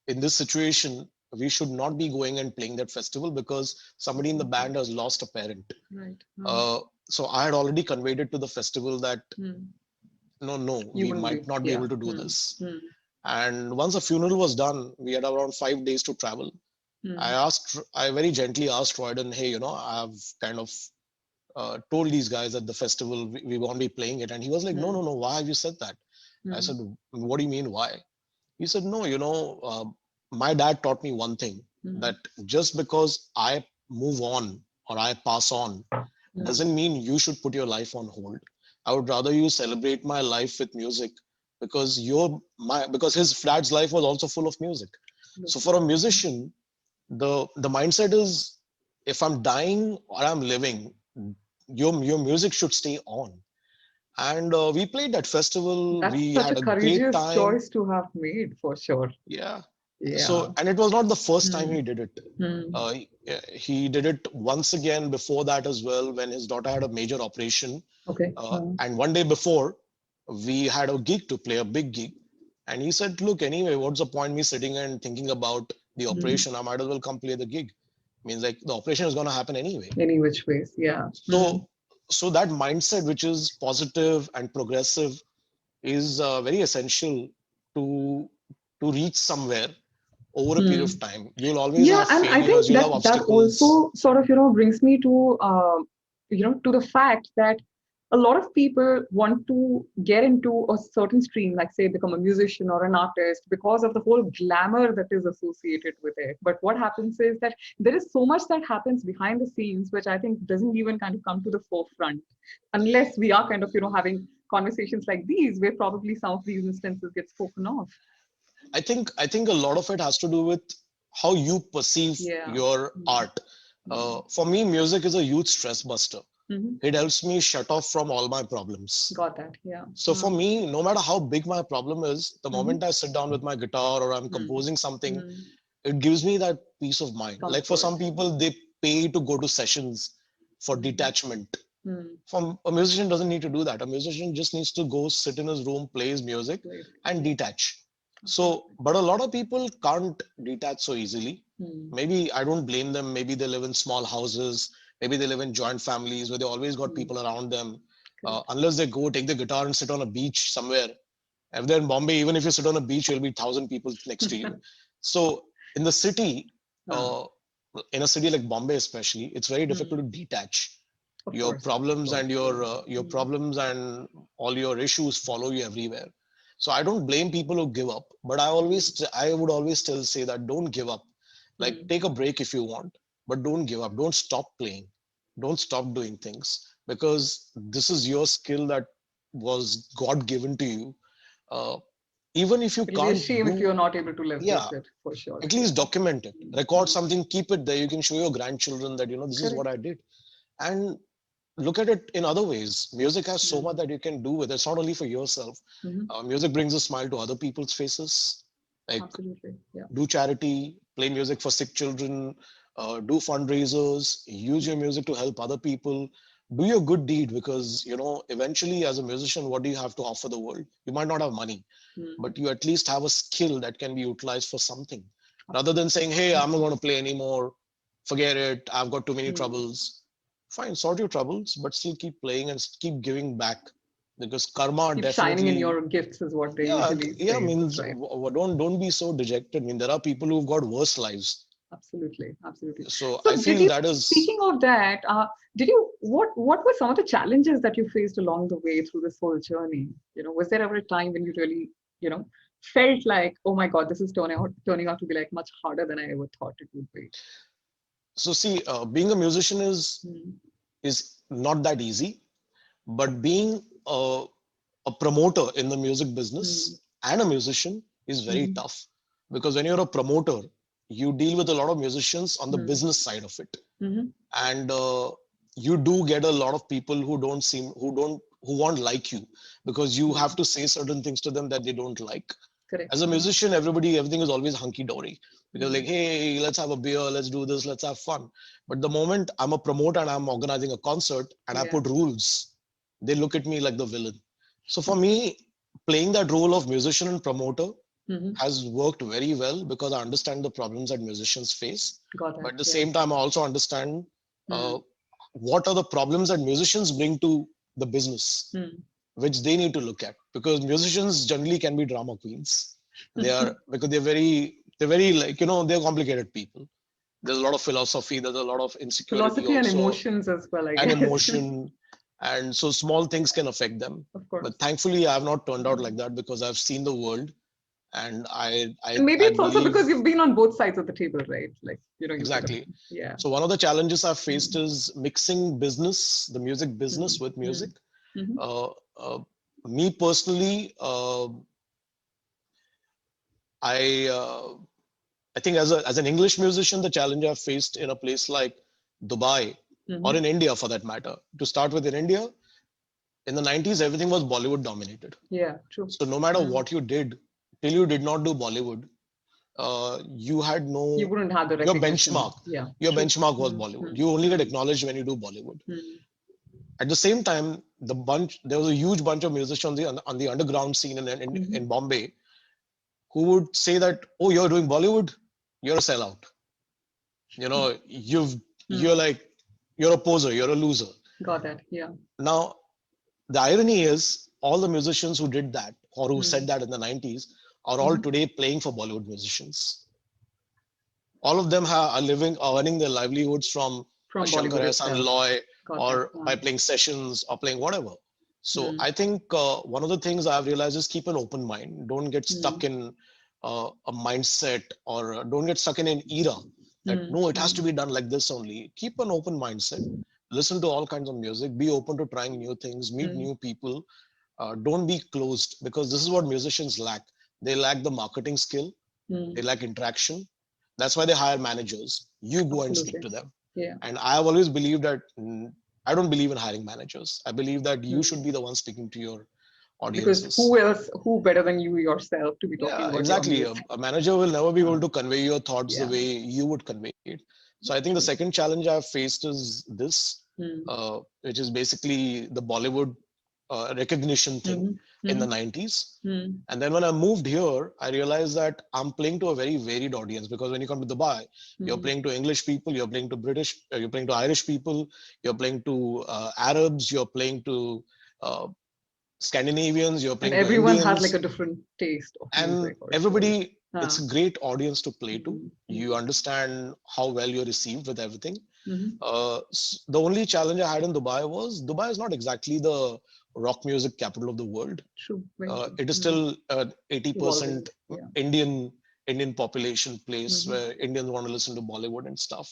B: in this situation we should not be going and playing that festival because somebody in the band has lost a parent.
A: Right.
B: uh, so I had already conveyed it to the festival that
A: Hmm.
B: no,
A: You
B: we
A: wouldn't
B: might
A: be,
B: not be
A: yeah.
B: able to do
A: Hmm.
B: this.
A: Hmm.
B: And once the funeral was done, we had around 5 days to travel.
A: Hmm.
B: I very gently asked Royden, hey, I've kind of told these guys at the festival we won't be playing it, and he was like, no, no, no, why have you said that? I said, what do you mean why? He said, no, my dad taught me one thing, that just because I move on or I pass on doesn't mean you should put your life on hold. I would rather you celebrate my life with music, because because his dad's life was also full of music. So for a musician, the mindset is, if I'm dying or I'm living, your music should stay on. And we played that festival.
A: That's
B: We
A: such a
B: had a great
A: courageous
B: time.
A: choice to have made, for sure.
B: Yeah.
A: Yeah.
B: So, and it was not the first time he did it.
A: Hmm.
B: He did it once again before that as well, when his daughter had a major operation.
A: Okay.
B: And one day before, we had a gig to play, a big gig. And he said, look, anyway, what's the point me sitting and thinking about the operation? I might as well come play the gig. Means like the operation is going to happen anyway.
A: Any which ways, yeah.
B: So that mindset, which is positive and progressive, is very essential to reach somewhere over a period of time. You'll always
A: Yeah,
B: have
A: and I
B: failures,
A: think
B: you'll have
A: that
B: obstacles.
A: also sort of brings me to to the fact that a lot of people want to get into a certain stream, like say become a musician or an artist, because of the whole glamour that is associated with it. But what happens is that there is so much that happens behind the scenes, which I think doesn't even kind of come to the forefront, unless we are kind of having conversations like these, where probably some of these instances get spoken of.
B: I think a lot of it has to do with how you perceive your art. For me, music is a huge stress buster. It helps me shut off from all my problems.
A: Got that. Yeah.
B: So for me, no matter how big my problem is, the moment I sit down with my guitar or I'm composing something, it gives me that peace of mind. Like for some people, they pay to go to sessions for detachment. A musician doesn't need to do that. A musician just needs to go sit in his room, play his music, and detach. So, but a lot of people can't detach so easily. Maybe I don't blame them. Maybe they live in small houses. Maybe they live in joint families where they always got people around them. Unless they go take the guitar and sit on a beach somewhere. If they're in Bombay, even if you sit on a beach, you'll be 1,000 people next to you. So in the city, in a city like Bombay especially, it's very difficult to detach. Your problems and your problems and all your issues follow you everywhere. So I don't blame people who give up, but I would always still say that don't give up. Like take a break if you want, but don't give up. Don't stop playing. Don't stop doing things, because this is your skill that was God given to you. Even if you
A: It'll be a
B: can't
A: shame if you're not able to leverage it, for sure.
B: at least document it, record something, keep it there. You can show your grandchildren that this is what I did, and look at it in other ways. Music has so much that you can do with it. It's not only for yourself. Music brings a smile to other people's faces. Like do charity, play music for sick children, do fundraisers, use your music to help other people, do your good deed, because eventually as a musician, what do you have to offer the world? You might not have money, but you at least have a skill that can be utilized for something, rather than saying, hey, I'm not going to play anymore, forget it, I've got too many troubles. Fine, sort your troubles, but still keep playing and keep giving back, because karma
A: keep
B: definitely
A: shining in your gifts is what they usually say.
B: Yeah, means don't be so dejected. I mean, there are people who've got worse lives.
A: Absolutely.
B: So I feel that is.
A: Speaking of that, what were some of the challenges that you faced along the way through this whole journey? Was there ever a time when you really felt like, oh my God, this is turning out to be like much harder than I ever thought it would be?
B: So see, being a musician is not that easy, but being a promoter in the music business and a musician is very tough, because when you're a promoter, you deal with a lot of musicians on the business side of it, and you do get a lot of people who won't like you, because you have to say certain things to them that they don't like.
A: Correct.
B: As a musician, everything is always hunky-dory, because like, hey, let's have a beer, let's do this, let's have fun. But the moment I'm a promoter and I'm organizing a concert and I put rules, they look at me like the villain. So for me, playing that role of musician and promoter has worked very well, because I understand the problems that musicians face. But at the same time, I also understand what are the problems that musicians bring to the business, which they need to look at, because musicians generally can be drama queens. They are, because they're very like, they're complicated people. there's a lot of philosophy, there's a lot of insecurity
A: Philosophy and
B: also,
A: emotions as well, I
B: and
A: guess.
B: emotion. And so small things can affect them.
A: Of course.
B: But thankfully, I have not turned out like that because I've seen the world, and
A: And maybe
B: I
A: it's also
B: believe
A: because you've been on both sides of the table, right? Like, you could have,
B: exactly.
A: yeah.
B: So one of the challenges I've faced is mixing business, the music business with music. Uh, uh, Me personally, I I think as an English musician, the challenge I've faced in a place like Dubai or in India for that matter. To start with, in India, in the 90s, everything was Bollywood dominated.
A: Yeah, true.
B: So no matter what you did, till you did not do Bollywood, you had no,
A: you wouldn't have the
B: your
A: recognition.
B: benchmark.
A: Yeah,
B: Your
A: true.
B: benchmark was Bollywood. You only get acknowledged when you do Bollywood. At the same time, there was a huge bunch of musicians on the underground scene in Bombay who would say that, oh, you're doing Bollywood, you're a sellout. You know, you're a poser, you're a loser.
A: Got that. Yeah.
B: Now, the irony is, all the musicians who did that or who said that in the 90s are all today playing for Bollywood musicians. All of them are earning their livelihoods from
A: Bollywood
B: Shankar
A: itself.
B: Loy or
A: Got
B: by
A: that.
B: playing sessions or playing whatever. So I think one of the things I've realized is keep an open mind. Don't get stuck in a mindset, or don't get stuck in an era that no, it has to be done like this only. Keep an open mindset. Listen to all kinds of music. Be open to trying new things. Meet new people. Don't be closed, because this is what musicians lack. They lack the marketing skill. They lack interaction. That's why they hire managers. You go and speak to them.
A: Yeah.
B: And I have always believed that I don't believe in hiring managers. I believe that you should be the one speaking to your audiences.
A: Because who better than you yourself to be talking about
B: exactly.
A: Your
B: A manager will never be able to convey your thoughts the way you would convey it. So I think the second challenge I've faced is this, which is basically the Bollywood recognition thing in the 90s. And then when I moved here, I realized that I'm playing to a very varied audience, because when you come to Dubai, you're playing to English people, you're playing to British, you're playing to Irish people, you're playing to Arabs, you're playing to Scandinavians, you're playing
A: and
B: to
A: everyone
B: Indians.
A: has like a different taste of music.
B: And everybody, it's a great audience to play to. You understand how well you're received with everything. The only challenge I had in Dubai is not exactly the rock music capital of the world.
A: True.
B: It is still 80% Indian population place where Indians want to listen to Bollywood and stuff.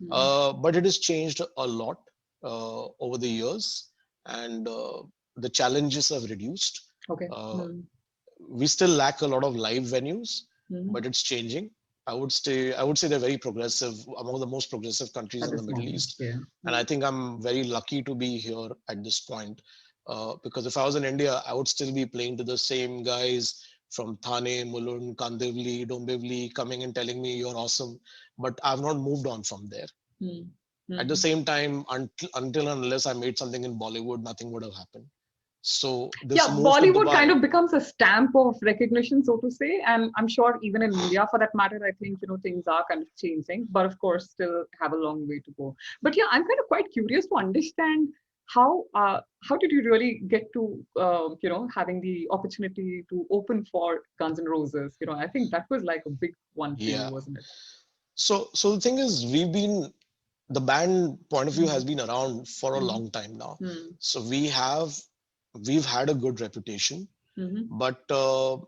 B: But it has changed a lot over the years, and the challenges have reduced.
A: Okay.
B: We still lack a lot of live venues, but it's changing. I would say they're very progressive, among the most progressive countries in the Middle East. And I think I'm very lucky to be here at this point. Because if I was in India, I would still be playing to the same guys from Thane, Mulund, Kandivli, Dombivli, coming and telling me you're awesome. But I've not moved on from there. At the same time, until unless I made something in Bollywood, nothing would have happened. So this
A: Bollywood kind of becomes a stamp of recognition, so to say. And I'm sure even in India, for that matter, I think, things are kind of changing, but of course, still have a long way to go. But yeah, I'm kind of quite curious to understand how did you really get to, having the opportunity to open for Guns N' Roses? I think that was like a big one for you, wasn't it?
B: So the thing is, the band point of view has been around for a long time now. So we've had a good reputation, but there's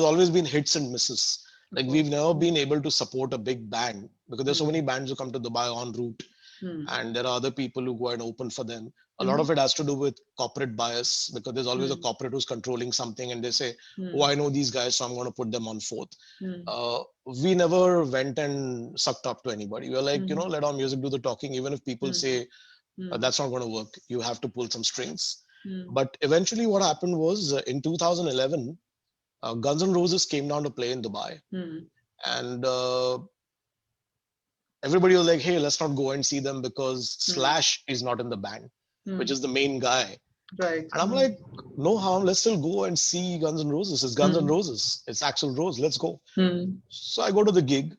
B: always been hits and misses. Like we've never been able to support a big band, because there's so many bands who come to Dubai en route, and there are other people who go and open for them. A lot of it has to do with corporate bias, because there's always a corporate who's controlling something, and they say, oh, I know these guys, so I'm going to put them on fourth. We never went and sucked up to anybody. We were like, let our music do the talking. Even if people say that's not going to work, you have to pull some strings. But eventually what happened was in 2011, Guns N' Roses came down to play in Dubai. And everybody was like, hey, let's not go and see them because Slash is not in the band, which is the main guy.
A: Right.
B: And I'm like, no harm, let's still go and see Guns N' Roses. It's Guns N' Roses. It's Axl Rose. Let's go. So I go to the gig,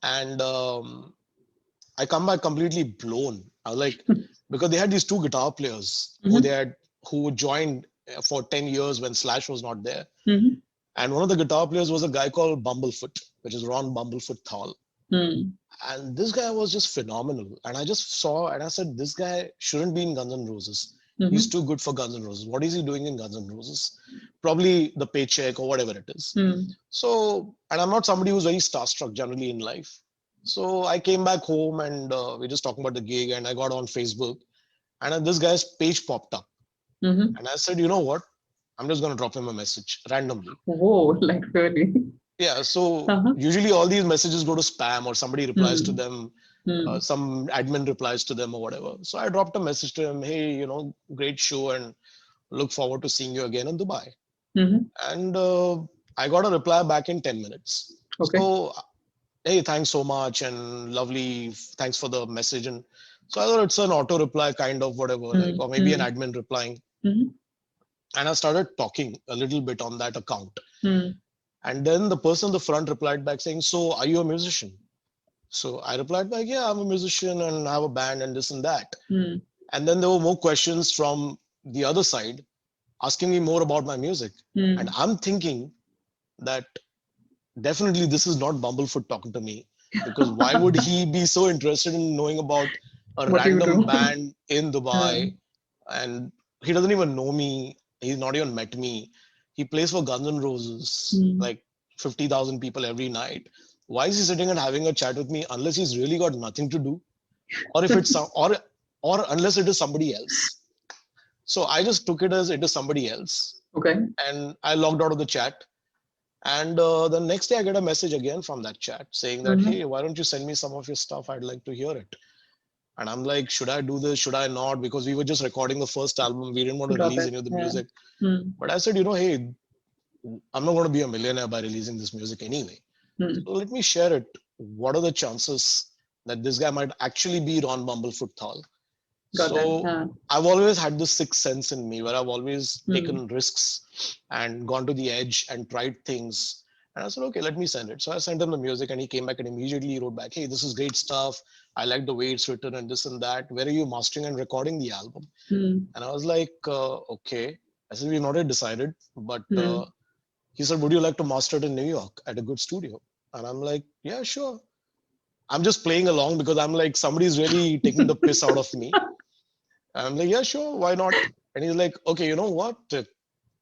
B: and I come back completely blown. I was like, because they had these two guitar players who joined for 10 years when Slash was not there. And one of the guitar players was a guy called Bumblefoot, which is Ron Bumblefoot Thal. And this guy was just phenomenal. And I just saw and I said, this guy shouldn't be in Guns N' Roses. He's too good for Guns N' Roses. What is he doing in Guns N' Roses? Probably the paycheck or whatever it is. So, and I'm not somebody who's very starstruck generally in life. So I came back home and we're just talking about the gig, and I got on Facebook and this guy's page popped up. And I said, you know what? I'm just going to drop him a message randomly.
A: Whoa, like really?
B: Yeah. So usually all these messages go to spam or somebody replies to them. Some admin replies to them or whatever. So I dropped a message to him. Hey, you know, great show and look forward to seeing you again in Dubai. And I got a reply back in 10 minutes.
A: Okay.
B: So, hey, thanks so much and lovely. Thanks for the message. And so I thought it's an auto reply kind of whatever, like, or maybe an admin replying. And I started talking a little bit on that account. And then the person in the front replied back saying, so are you a musician? So I replied back, yeah, I'm a musician and I have a band and this and that. And then there were more questions from the other side asking me more about my music. And I'm thinking that definitely this is not Bumblefoot talking to me, because why would he be so interested in knowing about a random band in Dubai? And he doesn't even know me. He's not even met me. He plays for Guns N' Roses, like 50,000 people every night. Why is he sitting and having a chat with me unless he's really got nothing to do, or if it's or unless it is somebody else? So I just took it as it is somebody else.
A: Okay.
B: And I logged out of the chat. And the next day I get a message again from that chat saying that, hey, why don't you send me some of your stuff? I'd like to hear it. And I'm like, should I do this? Should I not? Because we were just recording the first album. We didn't want to release any of the music. But I said, you know, hey, I'm not going to be a millionaire by releasing this music anyway. So let me share it. What are the chances that this guy might actually be Ron Bumblefoot Thal? So I've always had this sixth sense in me where I've always taken risks and gone to the edge and tried things. And I said, okay, let me send it. So I sent him the music and he came back and immediately wrote back, hey, this is great stuff. I like the way it's written and this and that. Where are you mastering and recording the album? And I was like, okay. I said, we've not yet decided, but he said, would you like to master it in New York at a good studio? And I'm like, yeah, sure. I'm just playing along because I'm like, somebody's really taking the piss out of me. And I'm like, yeah, sure. Why not? And he's like, okay, you know what?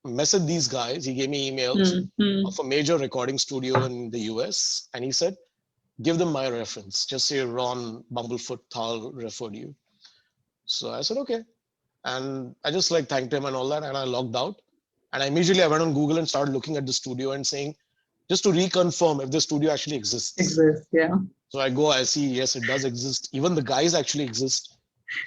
B: Message these guys. He gave me emails of a major recording studio in the US. And he said, give them my reference. Just say Ron Bumblefoot Thal referred you. So I said, okay. And I just like thanked him and all that. And I logged out. And immediately I went on Google and started looking at the studio and saying, just to reconfirm if the studio actually exists.
A: Yeah.
B: So I go, I see, yes, it does exist. Even the guys actually exist.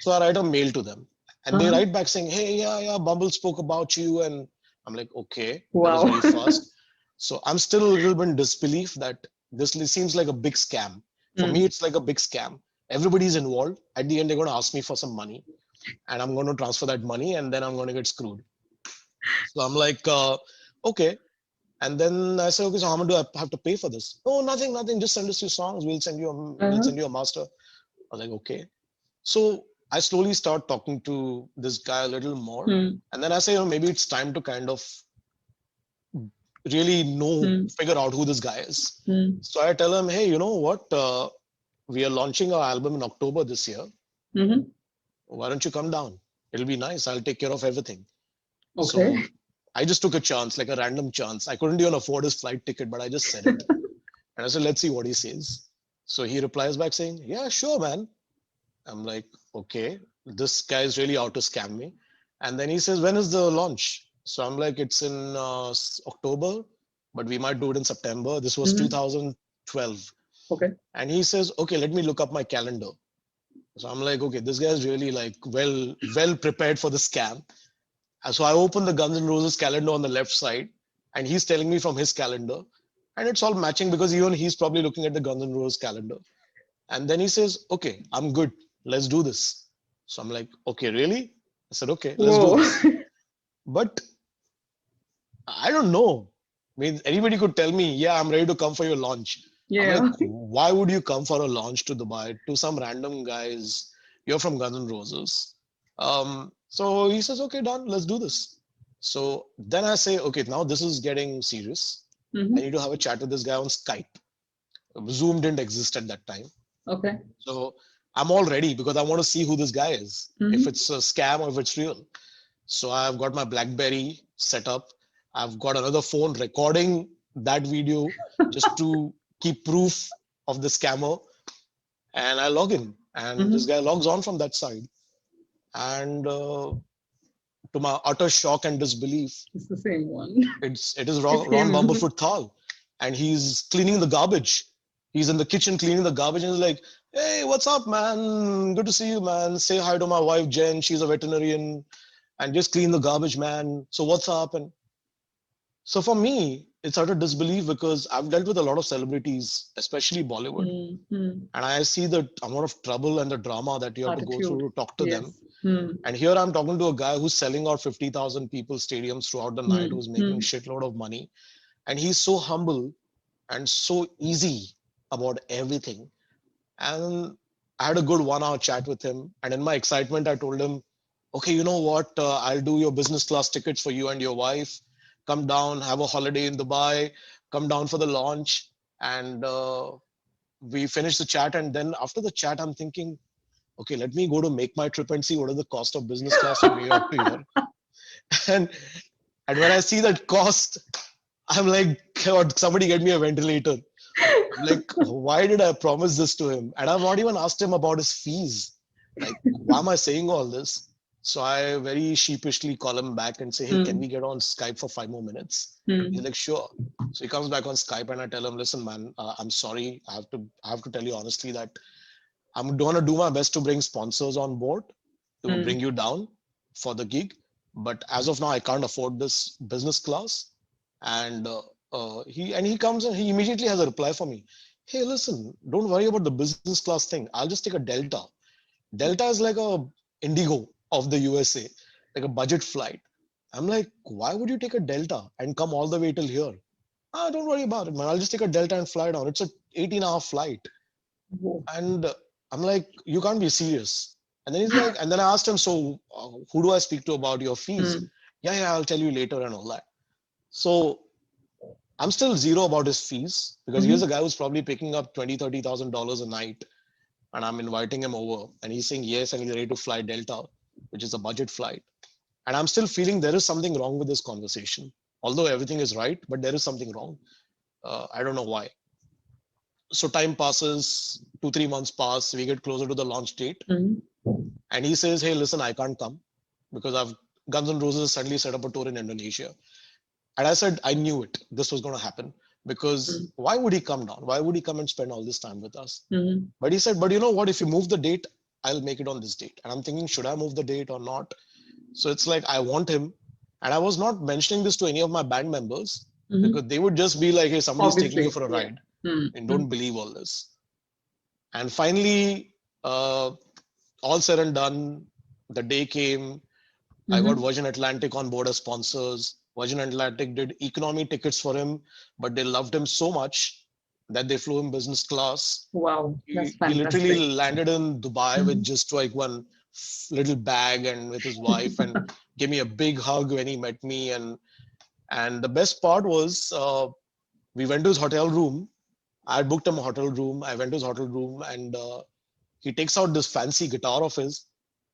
B: So I write a mail to them. And they write back saying, hey, yeah, Bumble spoke about you. And I'm like, okay,
A: wow.
B: That was very fast. So I'm still a little bit in disbelief that this seems like a big scam. For me, it's like a big scam. Everybody's involved. At the end, they're going to ask me for some money. And I'm going to transfer that money and then I'm going to get screwed. So I'm like, okay. And then I said, okay, so how much do I have to pay for this? Oh, nothing. Just send us your songs. We'll send you a master. I was like, okay. So I slowly start talking to this guy a little more. And then I say, maybe it's time to kind of really figure out who this guy is. So I tell him, hey, you know what? We are launching our album in October this year. Why don't you come down? It'll be nice. I'll take care of everything.
A: Okay.
B: So I just took a chance, like a random chance. I couldn't even afford his flight ticket, but I just said it. And I said, let's see what he says. So he replies back saying, yeah, sure, man. I'm like, okay, this guy is really out to scam me. And then he says, when is the launch? So I'm like, it's in October, but we might do it in September. This was 2012.
A: Okay.
B: And he says, okay, let me look up my calendar. So I'm like, okay, this guy is really like well prepared for the scam. So I open the Guns N' Roses calendar on the left side and he's telling me from his calendar and it's all matching because even he's probably looking at the Guns N' Roses calendar. And then he says, okay, I'm good. Let's do this. So I'm like, okay, really? I said, okay, let's do this. But I don't know. I mean, anybody could tell me, yeah, I'm ready to come for your launch.
A: Yeah.
B: I'm like, why would you come for a launch to Dubai to some random guys? You're from Guns N' Roses. So he says, okay, done, let's do this. So then I say, okay, now this is getting serious. I need to have a chat with this guy on Skype. Zoom didn't exist at that time.
A: Okay.
B: So I'm all ready because I want to see who this guy is, if it's a scam or if it's real. So I've got my BlackBerry set up. I've got another phone recording that video just to keep proof of the scammer. And I log in, and this guy logs on from that side. And to my utter shock and disbelief,
A: It's the same one.
B: it is
A: It's
B: Ron
A: him.
B: Bumblefoot Thal, and he's cleaning the garbage. He's in the kitchen cleaning the garbage, and he's like, "Hey, what's up, man? Good to see you, man. Say hi to my wife Jen. She's a veterinarian, and just clean the garbage, man. So what's up?" And so for me, it's utter disbelief because I've dealt with a lot of celebrities, especially Bollywood, and I see the amount of trouble and the drama that you have to go through to talk to them. And here I'm talking to a guy who's selling out 50,000 people stadiums throughout the night, who's making shitload of money. And he's so humble and so easy about everything. And I had a good 1 hour chat with him. And in my excitement, I told him, okay, you know what? I'll do your business class tickets for you and your wife. Come down, have a holiday in Dubai, come down for the launch. And we finished the chat. And then after the chat, I'm thinking, okay, let me go to make my trip and see what is the cost of business class from New York to here. And when I see that cost, I'm like, God, somebody get me a ventilator. Like, why did I promise this to him? And I've not even asked him about his fees. Like, why am I saying all this? So I very sheepishly call him back and say, hey, can we get on Skype for 5 more minutes? He's like, sure. So he comes back on Skype and I tell him, listen, man, I'm sorry. I have to tell you honestly that I'm going to do my best to bring sponsors on board to bring you down for the gig. But as of now, I can't afford this business class. And he comes and he immediately has a reply for me. Hey, listen, don't worry about the business class thing. I'll just take a Delta. Delta is like a Indigo of the USA, like a budget flight. I'm like, why would you take a Delta and come all the way till here? Don't worry about it, man. I'll just take a Delta and fly down. It's a 18-hour flight. And I'm like, you can't be serious. And then he's like, and then I asked him, so who do I speak to about your fees? Yeah, I'll tell you later and all that. So I'm still zero about his fees because here's a guy who's probably picking up $20,000, $30,000 a night. And I'm inviting him over and he's saying yes, and he's ready to fly Delta, which is a budget flight. And I'm still feeling there is something wrong with this conversation. Although everything is right, but there is something wrong. I don't know why. So time passes, 2-3 months pass, we get closer to the launch date. And he says, hey, listen, I can't come because Guns N' Roses suddenly set up a tour in Indonesia. And I said, I knew it. This was going to happen because why would he come down? Why would he come and spend all this time with us? But he said, but you know what? If you move the date, I'll make it on this date. And I'm thinking, should I move the date or not? So it's like, I want him. And I was not mentioning this to any of my band members because they would just be like, hey, somebody's taking you for a ride. And don't believe all this. And finally, all said and done, the day came. I got Virgin Atlantic on board as sponsors. Virgin Atlantic did economy tickets for him, but they loved him so much that they flew him business class.
A: Wow, that's fantastic.
B: He literally landed in Dubai with just like one little bag and with his wife and gave me a big hug when he met me. And the best part was we went to his hotel room. I had booked him a hotel room. I went to his hotel room and he takes out this fancy guitar of his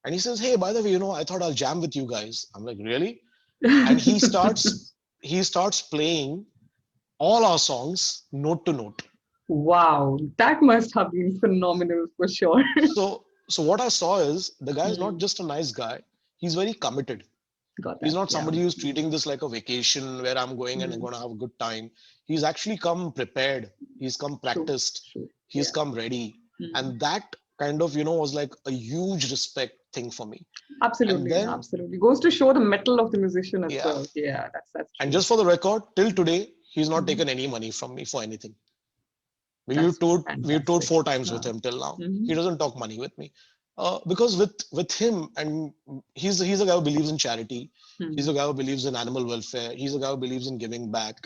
B: and he says, hey, by the way, I thought I'll jam with you guys. I'm like, really? And he starts playing all our songs note to note.
A: Wow, that must have been phenomenal for sure.
B: So what I saw is the guy is not just a nice guy. He's very committed. He's not somebody who's treating this like a vacation where I'm going and I'm going to have a good time. He's actually come prepared. He's come practiced. He's come ready. And that kind of, was like a huge respect thing for me.
A: Absolutely, absolutely. Goes to show the mettle of the musician as well. Yeah, that's true.
B: And just for the record, till today, he's not taken any money from me for anything. We've toured 4 times with him till now. He doesn't talk money with me. Because with him, and he's a guy who believes in charity. He's a guy who believes in animal welfare. He's a guy who believes in giving back.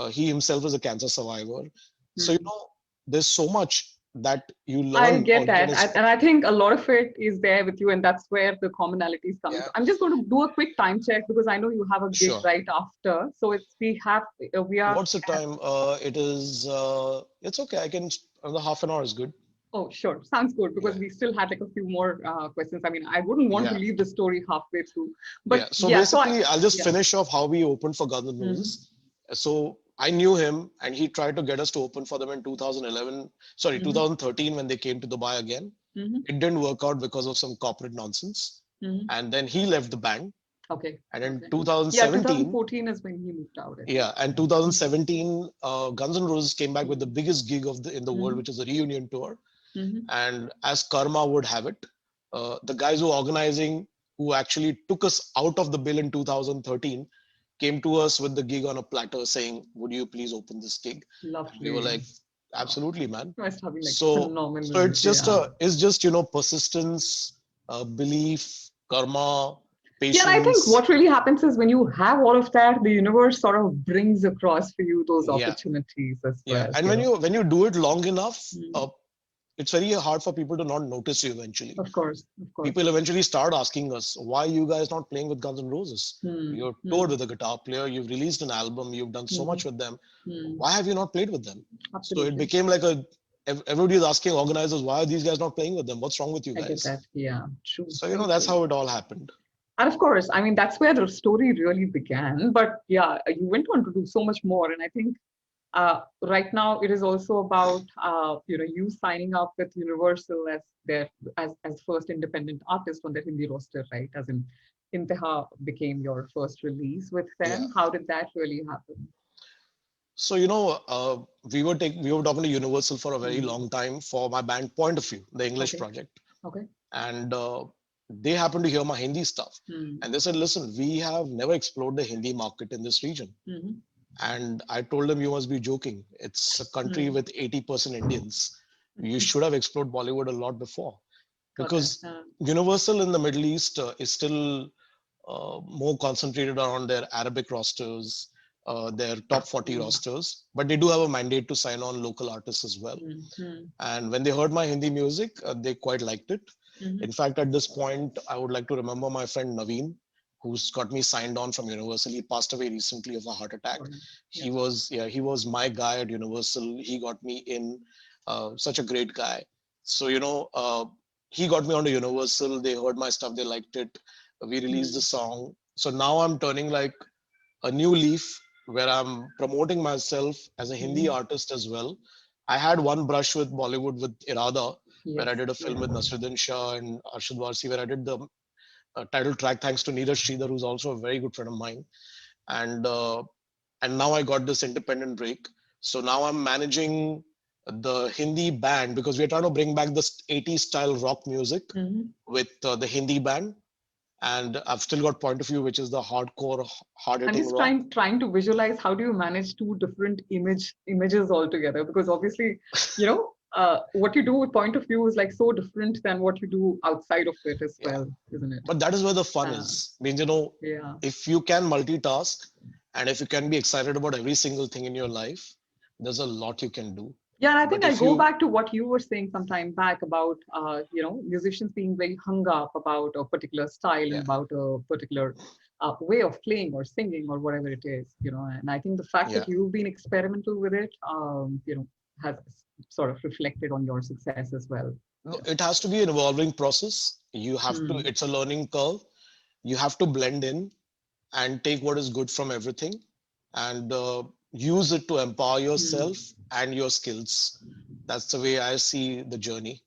B: He himself is a cancer survivor. So, there's so much that you
A: I
B: learn or
A: get
B: get
A: that.
B: inspired.
A: And I think a lot of it is there with you, and that's where the commonalities come in.
B: Yeah,
A: So I'm just going to do a quick time check because I know you have a gig
B: sure.
A: right after. So we are
B: What's the
A: at,
B: time? It is, it's okay. I can, another half an hour is good.
A: oh, sure. Sounds good because
B: Yeah,
A: we still had like a few more questions. I mean, I wouldn't want to
B: yeah,
A: leave the story halfway through.
B: yeah.
A: But
B: So
A: yeah,
B: basically, I'll just
A: yeah.
B: finish off how we opened for Guns N'
A: Mm-hmm.
B: Roses. So I knew him and he tried to get us to open for them in 2011, sorry,
A: Mm-hmm.
B: 2013 when they came to Dubai again.
A: Mm-hmm.
B: It didn't work out because of some corporate nonsense.
A: Mm-hmm.
B: And then he left the band.
A: Okay.
B: And in
A: Okay. Yeah,
B: 2017,
A: 2014 is when he moved out, I think.
B: yeah, and
A: Mm-hmm.
B: 2017, Guns N' Roses came back with the biggest gig of the in the world,
A: Mm-hmm.
B: which is a reunion tour.
A: Mm-hmm.
B: And as karma would have it, the guys who were organizing, who actually took us out of the bill in 2013, came to us with the gig on a platter saying, "Would you please open this gig?" And we were
A: Lovely.
B: like,
A: Wow.
B: "Absolutely, man."
A: Must have been like
B: So, so
A: phenomenal.
B: it's just
A: Yeah.
B: persistence, belief, karma,
A: Yeah, and I think
B: patience.
A: what really happens is when you have all of that, the universe sort of brings across for you those
B: Yeah,
A: opportunities as
B: yeah.
A: well,
B: And
A: you
B: when
A: know.
B: you do it long enough,
A: Mm.
B: it's very hard for people to not notice you eventually.
A: Of course, of course.
B: People eventually start asking us, why are you guys not playing with Guns N' Roses?
A: Mm.
B: You're toured
A: Mm.
B: with a guitar player, you've released an album, you've done so
A: Mm.
B: much with them.
A: Mm.
B: Why have you not played with them? So it
A: Absolutely.
B: became like everybody is asking organizers, why are these guys not playing with them? What's wrong with you
A: I get
B: guys?
A: that. Yeah, true.
B: So,
A: Very
B: that's
A: true.
B: how it all happened.
A: And of course, I mean, that's where the story really began. But yeah, you went on to do so much more. And I think right now it is also about you signing up with Universal as their as first independent artist on their Hindi roster, right? As in Intaha became your first release with
B: Yeah.
A: them. How did that really happen?
B: So, we were talking to Universal for a very
A: Mm.
B: long time for my band Point of View, the English
A: Okay.
B: project.
A: Okay.
B: And they happened to hear my Hindi stuff.
A: Mm.
B: And they said, listen, we have never explored the Hindi market in this region.
A: Mm-hmm.
B: And I told them, you must be joking. It's a country
A: Mm.
B: with 80% Indians. You should have explored Bollywood a lot before.
A: Got that.
B: Because Universal in the Middle East is still more concentrated around their Arabic rosters, their top 40
A: Mm.
B: rosters. But they do have a mandate to sign on local artists as well.
A: Mm. Mm.
B: And when they heard my Hindi music, they quite liked it.
A: Mm-hmm.
B: In fact, at this point, I would like to remember my friend Naveen, who's got me signed on from Universal. He passed away recently of a heart attack.
A: Sorry. Yeah.
B: He was my guy at Universal. He got me in, such a great guy. So, he got me onto Universal. They heard my stuff. They liked it. We released the
A: Mm.
B: song. So now I'm turning like a new leaf where I'm promoting myself as a Hindi
A: Mm-hmm.
B: artist as well. I had one brush with Bollywood with Irada, where I
A: Yes.
B: did a
A: Yeah.
B: film with Nasruddin Shah and Arshad Warsi, where I did the title track thanks to Neeraj Shridhar, who's also a very good friend of mine. And now I got this independent break. So now I'm managing the Hindi band because we're trying to bring back this 80s style rock music
A: Mm-hmm.
B: with the Hindi band. And I've still got Point of View, which is the hardcore, hard
A: I'm
B: hitting
A: just
B: rock.
A: trying to visualize how do you manage two different images altogether, because obviously, what you do with Point of View is like so different than what you do outside of it as
B: Yeah.
A: well, isn't it?
B: But that is where the fun
A: Uh,
B: is. Means,
A: yeah.
B: if you can multitask and if you can be excited about every single thing in your life, there's a lot you can do.
A: Yeah, and I think
B: But
A: I'll
B: if
A: go
B: you,
A: back to what you were saying some time back about, musicians being very hung up about a particular style and
B: yeah,
A: about a particular way of playing or singing or whatever it is, and I think the fact
B: yeah.
A: that you've been experimental with it, has sort of reflected on your success as well.
B: No,
A: Yeah.
B: it has to be an evolving process.
A: Hmm.
B: It's a learning curve. You have to blend in and take what is good from everything and use it to empower
A: Hmm.
B: yourself and your skills. That's the way I see the journey.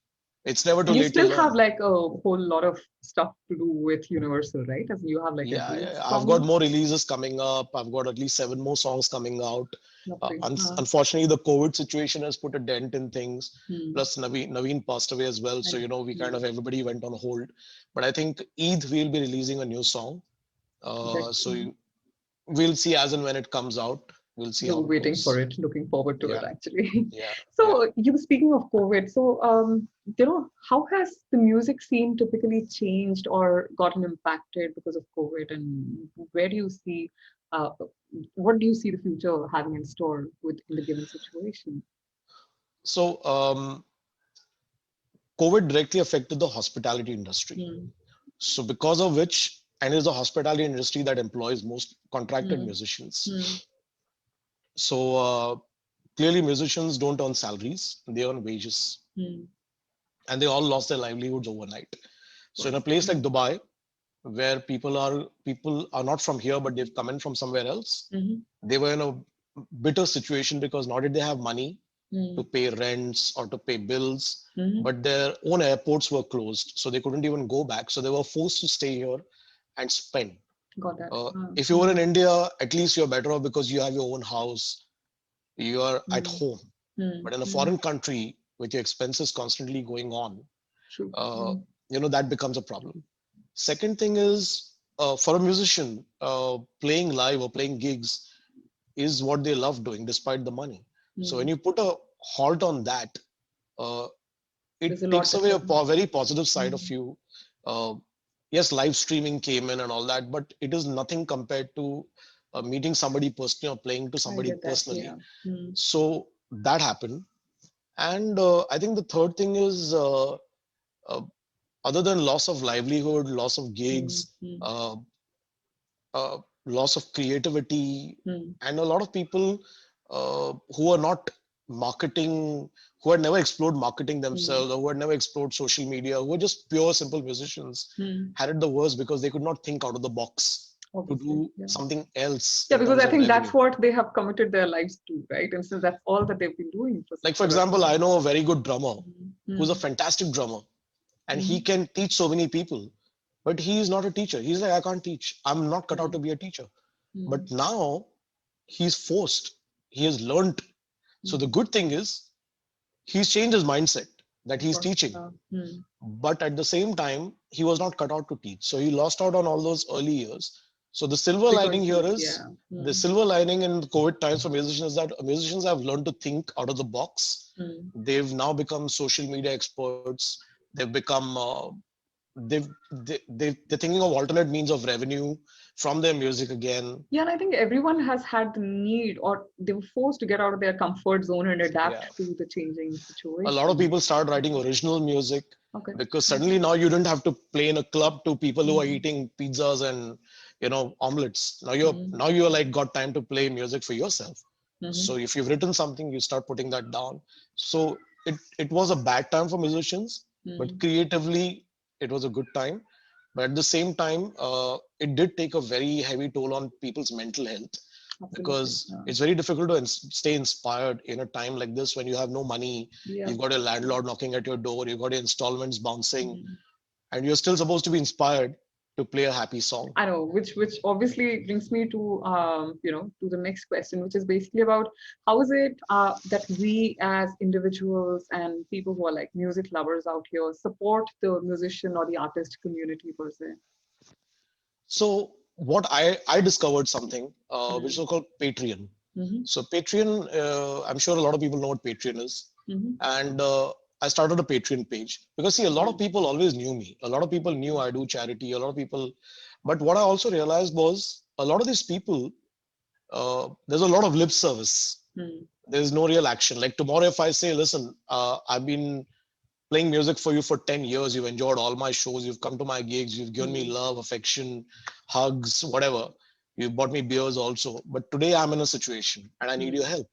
B: It's never too
A: And you
B: late to
A: still have
B: learn.
A: like a whole lot of stuff to do with Universal, right? As in you have like a
B: Yeah,
A: date
B: yeah, I've got
A: coming.
B: more releases coming up. I've got at least 7 more songs coming out.
A: Lovely.
B: Unfortunately, the COVID situation has put a dent in things.
A: Hmm.
B: Plus, Naveen passed away as well.
A: I
B: So,
A: know.
B: we kind
A: Hmm.
B: of everybody went on hold. But I think Eid we'll be releasing a new song.
A: Okay.
B: We'll see as and when it comes out. We'll see
A: We're
B: how it
A: waiting for
B: goes.
A: it, looking forward to it
B: Yeah,
A: actually.
B: yeah, yeah.
A: So you were speaking of COVID. So how has the music scene typically changed or gotten impacted because of COVID? And where do you see uh, what do you see the future having in store with in the given situation?
B: So COVID directly affected the hospitality industry.
A: Mm.
B: So because of which, and it's the hospitality industry that employs most contracted
A: Mm.
B: musicians. So clearly musicians don't earn salaries, they earn wages.
A: Mm.
B: And they all lost their livelihoods overnight. So in a place like Dubai, where people are not from here, but they've come in from somewhere else,
A: Mm-hmm.
B: they were in a bitter situation because nor did they have money to pay rents or to pay bills, but their own airports were closed, so they couldn't even go back. So they were forced to stay here and spend.
A: Got that.
B: If you were in India, at least you're better off because you have your own house, you are at home. But in a foreign country, with your expenses constantly going on,
A: True.
B: That becomes a problem. Second thing is, for a musician, playing live or playing gigs is what they love doing despite the money. So when you put a halt on that, uh,
A: There's a
B: it
A: lot
B: takes away a
A: different.
B: very positive side of you. Uh, yes, live streaming came in and all that, but it is nothing compared to meeting somebody personally or playing to
A: I
B: somebody
A: get that.
B: personally.
A: Yeah. Mm.
B: So that happened. And I think the third thing is, uh, other than loss of livelihood, loss of gigs, uh, loss of creativity, and a lot of people who are not marketing, who had never explored marketing themselves, or who had never explored social media, who were just pure, simple musicians, had it the worst because they could not think out of the box to
A: Obviously.
B: do
A: Yeah.
B: something else
A: Yeah,
B: in
A: because
B: terms
A: I
B: of
A: think
B: revenue.
A: that's what they have committed their lives to, right? And since that's all that they've been doing
B: Like, for example, I know a very good drummer who's a
A: Mm.
B: fantastic drummer, and he can teach so many people, but he is not a teacher. He's like, I can't teach. I'm not cut out to be a teacher. But now he's forced. He has learned. So the good thing is he's changed his mindset that
A: Of
B: he's
A: course.
B: teaching. But at the same time, he was not cut out to teach. So he lost out on all those early years. So the silver lining
A: Because
B: here is,
A: yeah.
B: the silver lining in COVID times for musicians is that musicians have learned to think out of the box. They've now become social media experts. They've become they're thinking of alternate means of revenue from their music again.
A: Yeah, and I think everyone has had the need, or they were forced to get out of their comfort zone and
B: Yeah.
A: adapt to the changing
B: A lot of
A: situation.
B: people started writing original music
A: Okay.
B: because suddenly now you don't have to play in a club to people who are eating pizzas and omelets. Now you're like got time to play music for yourself. So if you've written something, you start putting that down. So it was a bad time for musicians, but creatively it was a good time. But at the same time, it did take a very heavy toll on people's mental health,
A: Absolutely.
B: because it's very difficult to stay inspired in a time like this when you have no money,
A: Yeah.
B: you've got a landlord knocking at your door, you've got your installments bouncing, and you're still supposed to be inspired to play a happy song.
A: I know, which obviously brings me to to the next question, which is basically about how is it that we as individuals and people who are like music lovers out here support the musician or the artist community per se.
B: So what I discovered something which is called Patreon. So Patreon, I'm sure a lot of people know what Patreon is. And I started a Patreon page because, see, a lot of people always knew me. A lot of people knew I do charity. A lot of people, but what I also realized was a lot of these people, there's a lot of lip service. There's no real action. Like tomorrow, if I say, listen, I've been playing music for you for 10 years, you've enjoyed all my shows, you've come to my gigs, you've given me love, affection, hugs, whatever. You've bought me beers also. But today I'm in a situation and I need your help.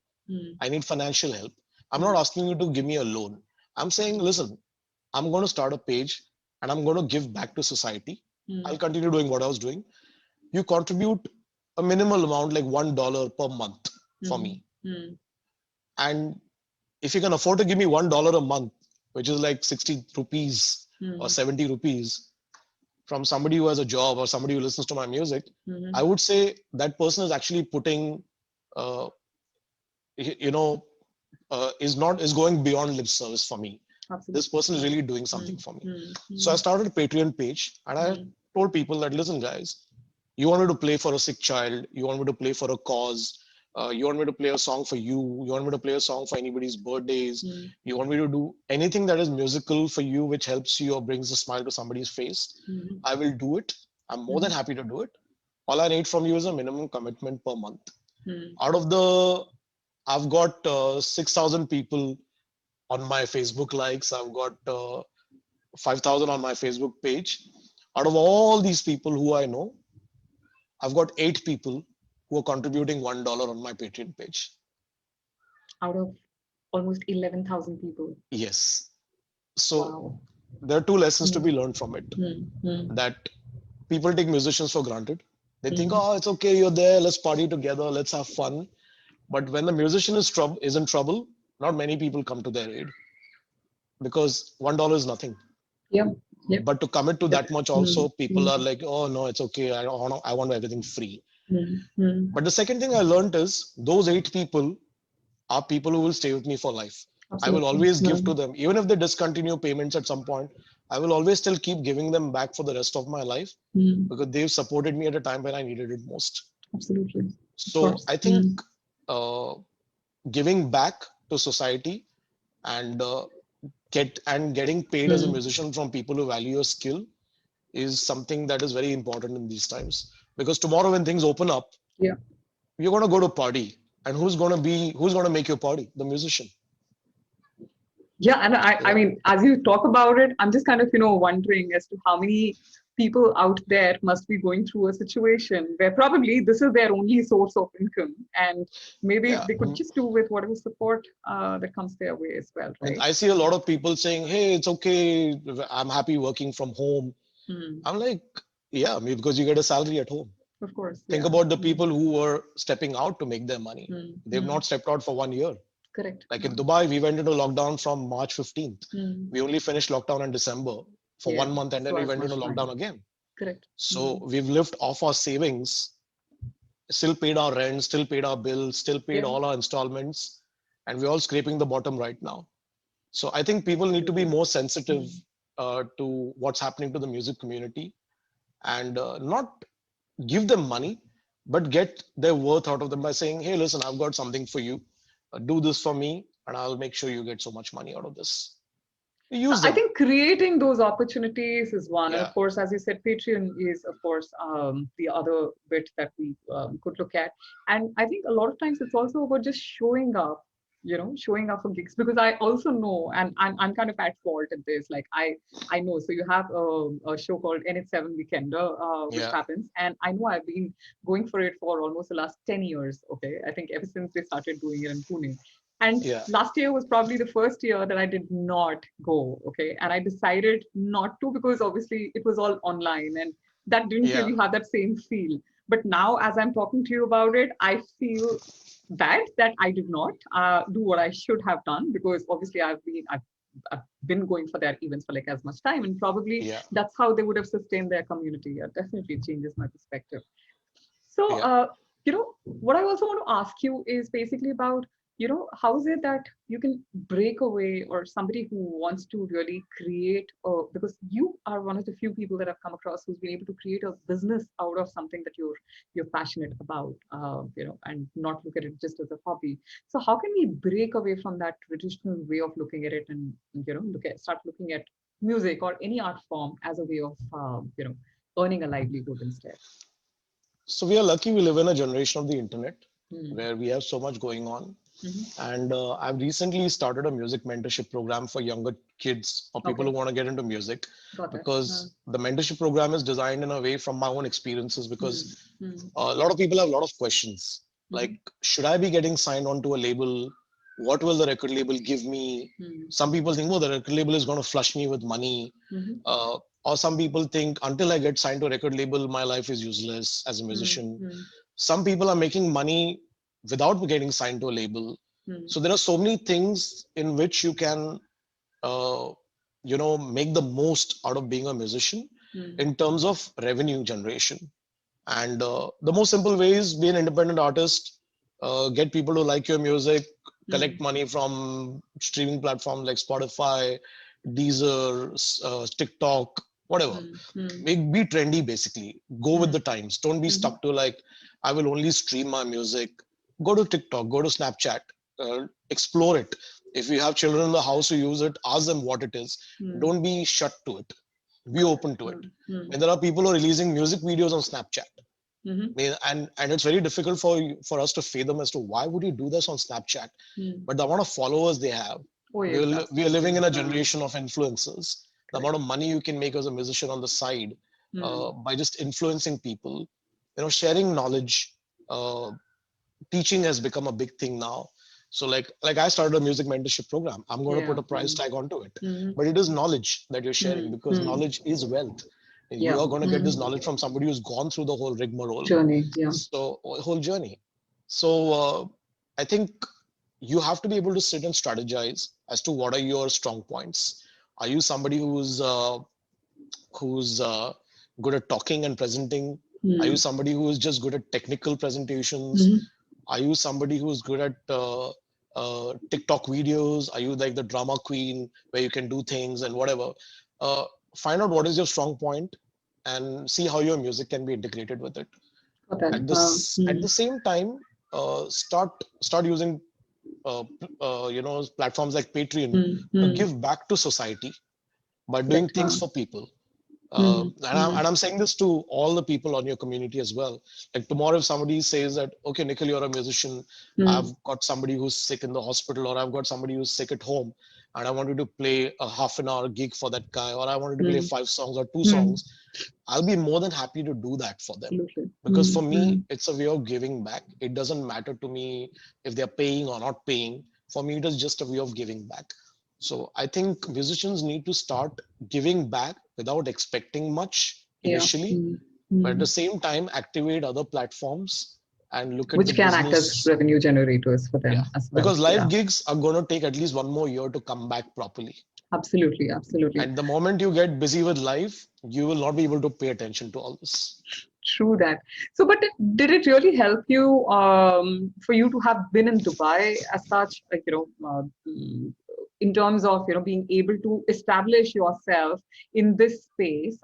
B: I need financial help. I'm not asking you to give me a loan. I'm saying, listen, I'm going to start a page and I'm going to give back to society. I'll continue doing what I was doing. You contribute a minimal amount, like $1 per month for me. And if you can afford to give me $1 a month, which is like 60 rupees or 70 rupees from somebody who has a job or somebody who listens to my music, I would say that person is actually putting, uh, is going beyond lip service for me.
A: Absolutely.
B: This person is really doing something for me. So I started a Patreon page and I told people that, listen, guys, you want me to play for a sick child, you want me to play for a cause, you want me to play a song for you, you want me to play a song for anybody's birthdays, you want me to do anything that is musical for you, which helps you or brings a smile to somebody's face, I will do it. I'm more than happy to do it. All I need from you is a minimum commitment per month. Out of I've got 6,000 people on my Facebook likes. I've got 5,000 on my Facebook page. Out of all these people who I know, I've got 8 people who are contributing $1 on my Patreon page.
A: Out of almost 11,000 people.
B: Yes. So
A: Wow.
B: there are 2 lessons to be learned from it. That people take musicians for granted. They think, oh, it's okay, you're there, let's party together, let's have fun. But when the musician is in trouble, not many people come to their aid because $1 is nothing.
A: Yeah. Yep.
B: But to commit to that much also, people are like, oh no, it's okay, I want everything free. But the second thing I learned is those 8 people are people who will stay with me for life. Absolutely. I will always give to them. Even if they discontinue payments at some point, I will always still keep giving them back for the rest of my life because they've supported me at a time when I needed it most.
A: Absolutely.
B: So I think giving back to society and getting paid as a musician from people who value your skill is something that is very important in these times. Because tomorrow when things open up, you're going to go to party. And who's going to make your party? The musician.
A: Yeah, and I mean, as you talk about it, I'm just kind of, wondering as to how many people out there must be going through a situation where probably this is their only source of income, and maybe they could just do with whatever support that comes their way as well, right?
B: I see a lot of people saying, hey, it's okay, I'm happy working from home. I'm like, yeah, because you get a salary at home.
A: Of course.
B: Think about the people who were stepping out to make their money. They've not stepped out for 1 year.
A: Correct.
B: Like in Dubai, we went into lockdown from March 15th. We only finished lockdown in December for 1 month, and then we went into lockdown again.
A: Correct.
B: So we've lived off our savings, still paid our rent, still paid our bills, still paid all our installments, and we're all scraping the bottom right now. So I think people need to be more sensitive to what's happening to the music community and not give them money, but get their worth out of them by saying, hey, listen, I've got something for you. Do this for me, and I'll make sure you get so much money out of this. Use them.
A: I think creating those opportunities is one. And of course, as you said, Patreon is, of course, the other bit that we could look at. And I think a lot of times it's also about just showing up, showing up for gigs, because I also know, and I'm kind of at fault at this. Like I know, so you have a show called NH7 Weekender, which happens, and I know I've been going for it for almost the last 10 years. Okay, I think ever since they started doing it in Pune. And last year was probably the first year that I did not go. Okay, and I decided not to because obviously it was all online, and that didn't really have that same feel. But now, as I'm talking to you about it, I feel bad that I did not do what I should have done, because obviously I've been going for their events for like as much time, and probably that's how they would have sustained their community. It definitely changes my perspective. So, what I also want to ask you is basically about, how is it that you can break away, or somebody who wants to really create, because you are one of the few people that I've come across who's been able to create a business out of something that you're passionate about, and not look at it just as a hobby. So how can we break away from that traditional way of looking at it and, start looking at music or any art form as a way of, earning a livelihood instead?
B: So we are lucky we live in a generation of the internet where we have so much going on. And I've recently started a music mentorship program for younger kids or people who want to get into music, because the mentorship program is designed in a way from my own experiences, because a lot of people have a lot of questions. Like, should I be getting signed onto a label? What will the record label give me? Some people think, well, the record label is going to flush me with money. Or some people think, until I get signed to a record label, my life is useless as a musician. Some people are making money without getting signed to a label. So there are so many things in which you can, make the most out of being a musician in terms of revenue generation. And the most simple way is be an independent artist, get people to like your music, collect money from streaming platforms like Spotify, Deezer, TikTok, whatever. Be trendy, basically. Go with the times. Don't be stuck to like, I will only stream my music. Go to TikTok, go to Snapchat, explore it. If you have children in the house who use it, ask them what it is. Don't be shut to it. Be open to it. And there are people who are releasing music videos on Snapchat. And it's very difficult for us to fathom as to why would you do this on Snapchat. But the amount of followers they have, we are living in a generation of influencers. the amount of money you can make as a musician on the side
A: Hmm.
B: by just influencing people, sharing knowledge. Teaching has become a big thing now. So like I started a music mentorship program. I'm going to put
A: Yeah.
B: a price tag onto it,
A: Hmm.
B: but it is knowledge that you're sharing,
A: Hmm.
B: because
A: Hmm.
B: knowledge is wealth. You
A: Yeah.
B: are going to get
A: Hmm.
B: this knowledge from somebody who's gone through the whole rigmarole.
A: Journey. Yeah.
B: So whole journey. So I think you have to be able to sit and strategize as to what are your strong points. Are you somebody who's good at talking and presenting? Are you
A: Hmm.
B: somebody who is just good at technical presentations?
A: Hmm.
B: Are you somebody who's good at TikTok videos? Are you like the drama queen where you can do things and whatever? Uh, Find out what is your strong point and see how your music can be integrated with it.
A: Got that.
B: At the same time, start using platforms like Patreon
A: Hmm.
B: to
A: Hmm.
B: give back to society by doing
A: Correct.
B: things for people.
A: Hmm.
B: And I'm saying this to all the people on your community as well. Like tomorrow, if somebody says that, okay, Nikhil, you're a musician,
A: Hmm.
B: I've got somebody who's sick in the hospital, or I've got somebody who's sick at home, and I wanted to play a half an hour gig for that guy, or I wanted to play
A: Hmm.
B: 5 songs or two
A: Hmm.
B: songs, I'll be more than happy to do that for them.
A: Absolutely.
B: Because
A: Hmm.
B: for
A: Hmm.
B: me, it's a way of giving back. It doesn't matter to me if they're paying or not paying. For me, it is just a way of giving back. So I think musicians need to start giving back without expecting much
A: Yeah.
B: initially,
A: Hmm.
B: but at
A: Hmm.
B: the same time, activate other platforms and look at the
A: Which can act as
B: business.
A: revenue generators for
B: Yeah,
A: them as well.
B: because live
A: Yeah.
B: gigs are going to take at least one more year to come back properly.
A: Absolutely. Absolutely.
B: And the moment you get busy with life, you will not be able to pay attention to all this.
A: True that. So, but did it really help you for you to have been in Dubai as such, like, in terms of, being able to establish yourself in this space?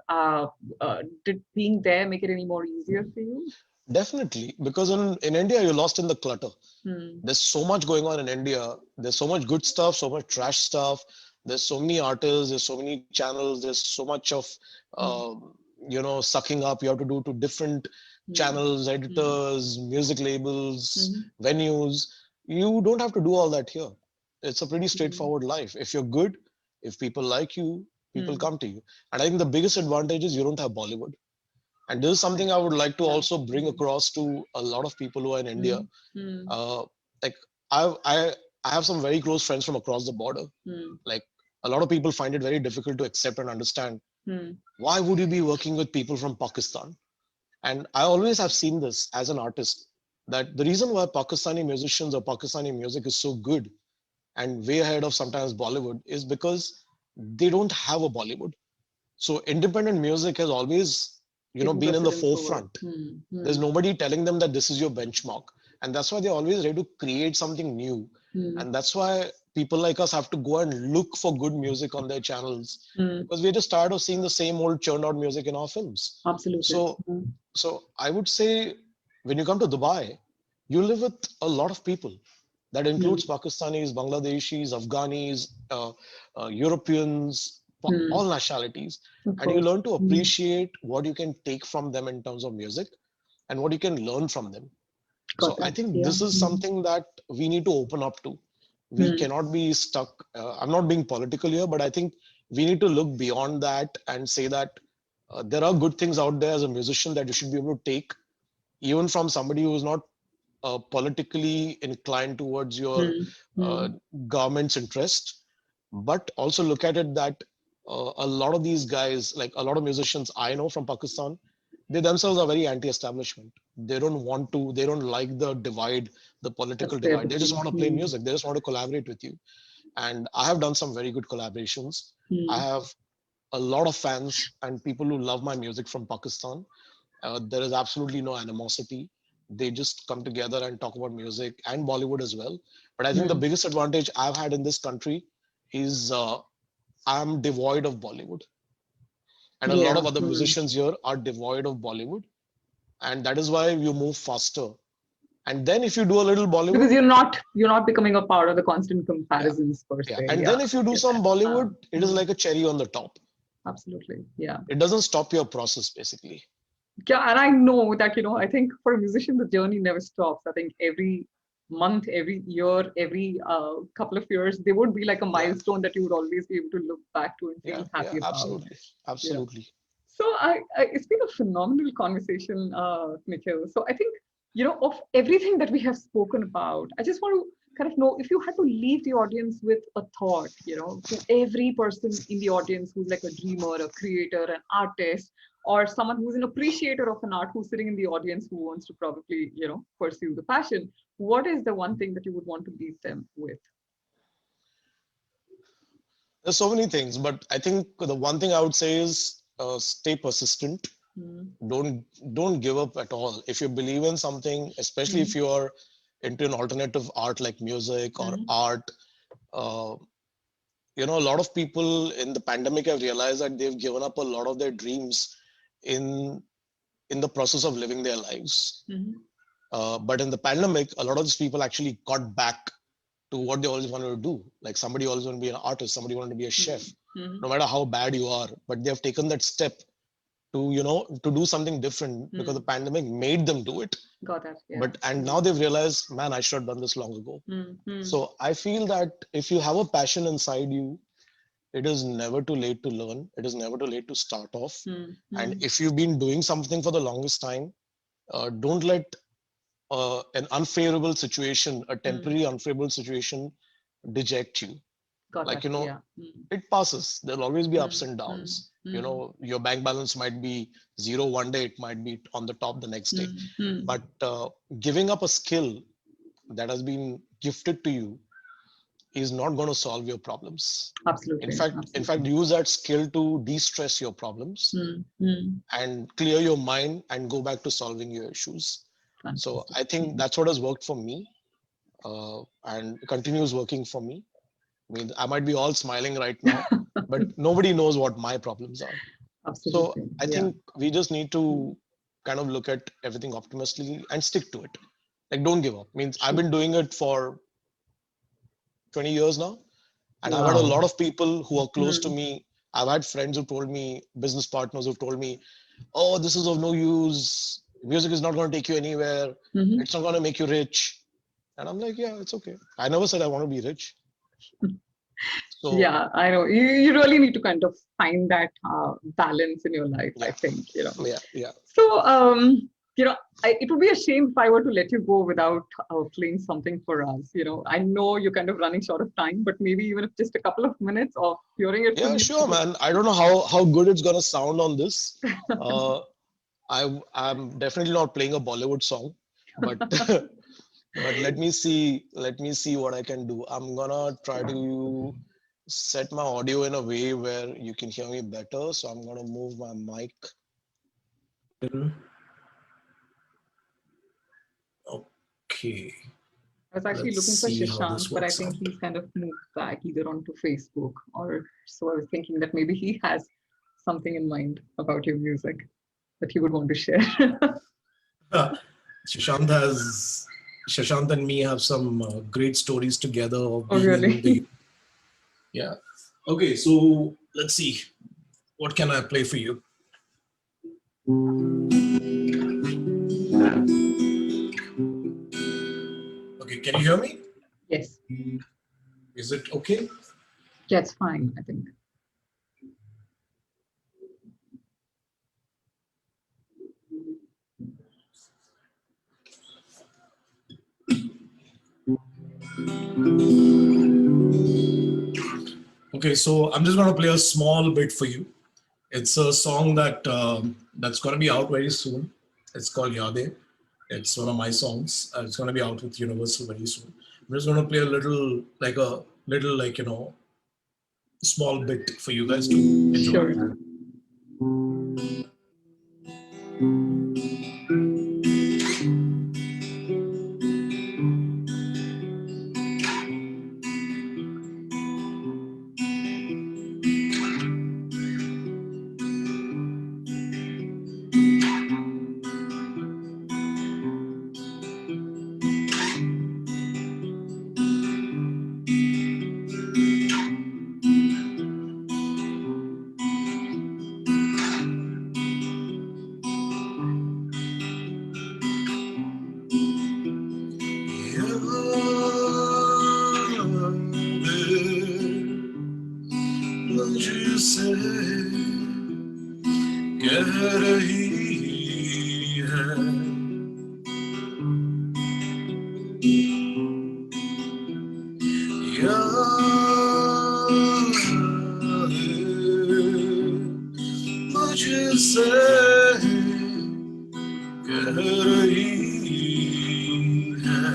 A: Did being there make it any more easier for you?
B: Definitely, because in India, you're lost in the clutter.
A: Hmm.
B: There's so much going on in India. There's so much good stuff, so much trash stuff. There's so many artists, there's so many channels, there's so much of,
A: Hmm.
B: sucking up you have to do to different
A: Hmm.
B: channels,
A: Hmm.
B: editors, music labels,
A: Hmm.
B: venues. You don't have to do all that here. It's a pretty
A: Hmm.
B: straightforward life. If you're good, if people like you, people
A: Hmm.
B: come to you. And I think the biggest advantage is you don't have Bollywood. And this is something I would like to
A: Yeah.
B: also bring
A: Hmm.
B: across to a lot of people who are in India.
A: Hmm. Hmm.
B: Uh, like I, I, I have some very close friends from across the border.
A: Hmm.
B: Like a lot of people find it very difficult to accept and understand.
A: Hmm.
B: Why would you be working with people from Pakistan? And I always have seen this as an artist, that the reason why Pakistani musicians or Pakistani music is so good and way ahead of sometimes Bollywood is because they don't have a Bollywood. So independent music has always,
A: Taking
B: been in the
A: precedence over.
B: forefront. There's nobody telling them that this is your benchmark. And that's why they're always ready to create something new.
A: Hmm.
B: And that's why people like us have to go and look for good music on their channels,
A: Hmm.
B: because we're just tired of seeing the same old churned out music in our films.
A: Absolutely.
B: So, so I would say when you come to Dubai, you live with a lot of people. That
A: Hmm.
B: includes Pakistanis, Bangladeshis, Afghanis, Europeans,
A: Hmm.
B: all nationalities.
A: Of
B: And you
A: course.
B: learn to
A: Hmm.
B: appreciate what you can take from them in terms of music and what you can learn from them.
A: Got
B: So I
A: that.
B: think
A: Yeah.
B: this is
A: Hmm.
B: something that we need to open up to. We
A: Hmm.
B: cannot be stuck. I'm not being political here, but I think we need to look beyond that and say that there are good things out there as a musician that you should be able to take, even from somebody who is not politically inclined towards your
A: Hmm.
B: uh,
A: Hmm.
B: government's interest, but also look at it that a lot of these guys, like a lot of musicians I know from Pakistan, they themselves are very anti-establishment. They don't want to, they don't like the divide, the political
A: That's their
B: divide. They just
A: belief.
B: want to play
A: Hmm.
B: music. They just want to collaborate with you. And I have done some very good collaborations. I
A: Hmm.
B: have a lot of fans and people who love my music from Pakistan. There is absolutely no animosity. They just come together and talk about music and Bollywood as well. But I think the
A: Hmm.
B: biggest advantage I've had in this country is I'm devoid of Bollywood. And a lot
A: Yeah.
B: of other
A: Hmm.
B: musicians here are devoid of Bollywood. And that is why you move faster. And then if you do a little
A: Because
B: Bollywood,
A: you're not becoming a part of the constant
B: yeah,
A: comparisons per
B: yeah.
A: se.
B: And
A: Yeah.
B: then if you
A: I
B: do
A: get
B: some
A: that.
B: Bollywood, it is like a cherry on the top.
A: Absolutely. Yeah.
B: It doesn't stop your process, basically.
A: Yeah. And I know that, I think for a musician, the journey never stops. I think every month, every year, every couple of years, there would be like a
B: Yeah,
A: milestone that you would always be able to look back to and
B: yeah,
A: feel
B: yeah,
A: happy about.
B: absolutely,
A: Yeah.
B: absolutely.
A: So it's been a phenomenal conversation, Nikhil. So I think, of everything that we have spoken about, I just want to kind of know if you had to leave the audience with a thought, to every person in the audience who's like a dreamer, a creator, an artist, or someone who's an appreciator of an art who's sitting in the audience who wants to probably, pursue the passion. What is the one thing that you would want to leave them with?
B: There's so many things, but I think the one thing I would say is stay persistent.
A: Mm,
B: Don't give up at all. If you believe in something, especially if
A: mm,
B: you are into an alternative art like music or
A: mm,
B: art, uh, a lot of people in the pandemic have realized that they've given up a lot of their dreams in in the process of living their lives.
A: mm,
B: But in the pandemic, a lot of these people actually got back to what they always wanted to do. Like somebody always wanted to be an artist, somebody wanted to be a chef,
A: mm, mm,
B: no matter how bad you are. But they have taken that step to, to do something different because the
A: mm.
B: pandemic made them do it.
A: Got that. Yeah.
B: And now they've realized, man, I should have done this long ago.
A: Mm, mm,
B: So I feel that if you have a passion inside you, it is never too late to learn. It is never too late to start off.
A: mm,
B: And
A: mm,
B: if you've been doing something for the longest time, don't let an unfavorable situation, a
A: mm.
B: temporary unfavorable situation, deject you.
A: Got
B: Like,
A: that. Yeah. Mm,
B: it passes. There'll always be ups
A: mm,
B: and
A: mm,
B: downs.
A: mm,
B: Your bank balance might be zero one day, it might be on the top the next day.
A: mm, mm.
B: But giving up a skill that has been gifted to you is not going to solve your problems. In
A: Absolutely.
B: fact, in fact,
A: Absolutely.
B: use that skill to de-stress your problems
A: Mm, mm.
B: and clear your mind and go back to solving your issues. So
A: Fantastic.
B: I think
A: Mm.
B: that's what has worked for me, and continues working for me. I mean, I might be all smiling right now, but nobody knows what my problems are. So
A: Absolutely.
B: I
A: Yeah.
B: think we just need
A: Mm.
B: to kind of look at everything optimistically and stick to it. Like, don't give up. Means I've
A: True.
B: been doing it for 20 years now, and I've had a
A: Wow.
B: lot of people who are close to
A: Mm,
B: me. I've had friends who told me, business partners who've told me, oh, this is of no use. Music is not going to take you anywhere.
A: mhm.
B: It's not going to make you rich. And I'm like, yeah, it's okay. I never said I want to be rich. So
A: Yeah, I know. You really need to kind of find that balance in your life, I
B: yeah,
A: think.
B: yeah, yeah.
A: So, it would be a shame if I were to let you go without playing something for us. I know you're kind of running short of time, but maybe even if just a couple of minutes of hearing it from
B: Yeah,
A: you.
B: sure, man. I don't know how good it's gonna sound on this. Uh, I'm definitely not playing a Bollywood song, but but let me see what I can do. I'm gonna try to set my audio in a way where you can hear me better. So I'm gonna move my mic. Okay,
A: I was actually
B: let's
A: looking for
B: see how
A: Shashank,
B: this
A: but I
B: works
A: think
B: out.
A: he's kind of moved back either onto Facebook or so. I was thinking that maybe he has something in mind about your music that he would want to share.
B: Shashant has Shashant and me have some great stories together of
A: Oh,
B: being in the
A: really?
B: yeah. Okay, so let's see. What can I play for you? Okay, can you hear me?
A: Yes.
B: Is it okay?
A: Yeah, it's fine, I think.
B: Okay, so I'm just going to play a small bit for you. It's a song that's going to be out very soon. It's called Yade. It's one of my songs. It's going to be out with Universal very soon. I'm just going to play a little small bit for you guys to enjoy.
A: Sure.
C: मुझसे कह रही है मुझसे कह रही है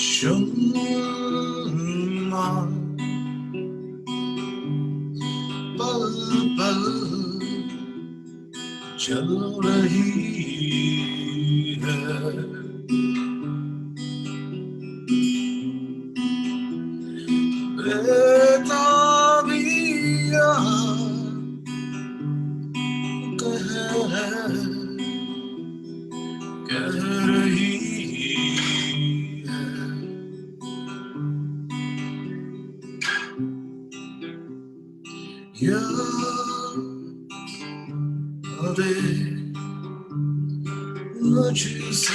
C: शुम्मा पल पल चल रही है बेताबिया कह रही है यादें मुझसे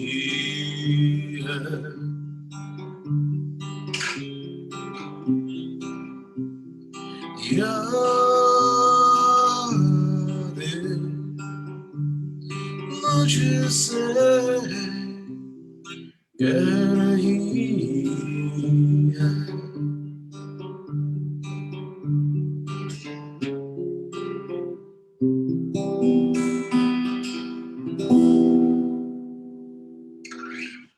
C: कह रही है यादें मुझसे कह रही है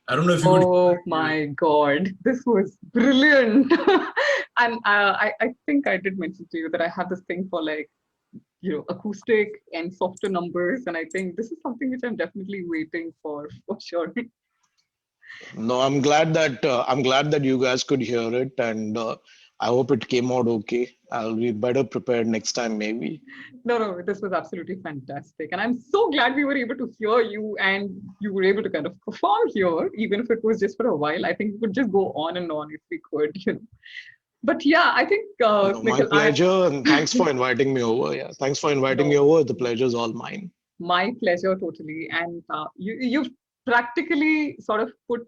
C: I don't know if you could.
A: Oh my God, this was brilliant. And I think I did mention to you that I have this thing for like, acoustic and softer numbers. And I think this is something which I'm definitely waiting for sure.
B: No, I'm glad that you guys could hear it, and I hope it came out okay. I'll be better prepared next time, maybe.
A: No, this was absolutely fantastic. And I'm so glad we were able to hear you and you were able to kind of perform here, even if it was just for a while. I think we could just go on and on if we could. But yeah, I think,
B: No, my
A: Nikhil,
B: pleasure, and thanks for inviting me over. Yeah, thanks for inviting me over. The pleasure's all mine.
A: My pleasure, totally. And you've practically sort of put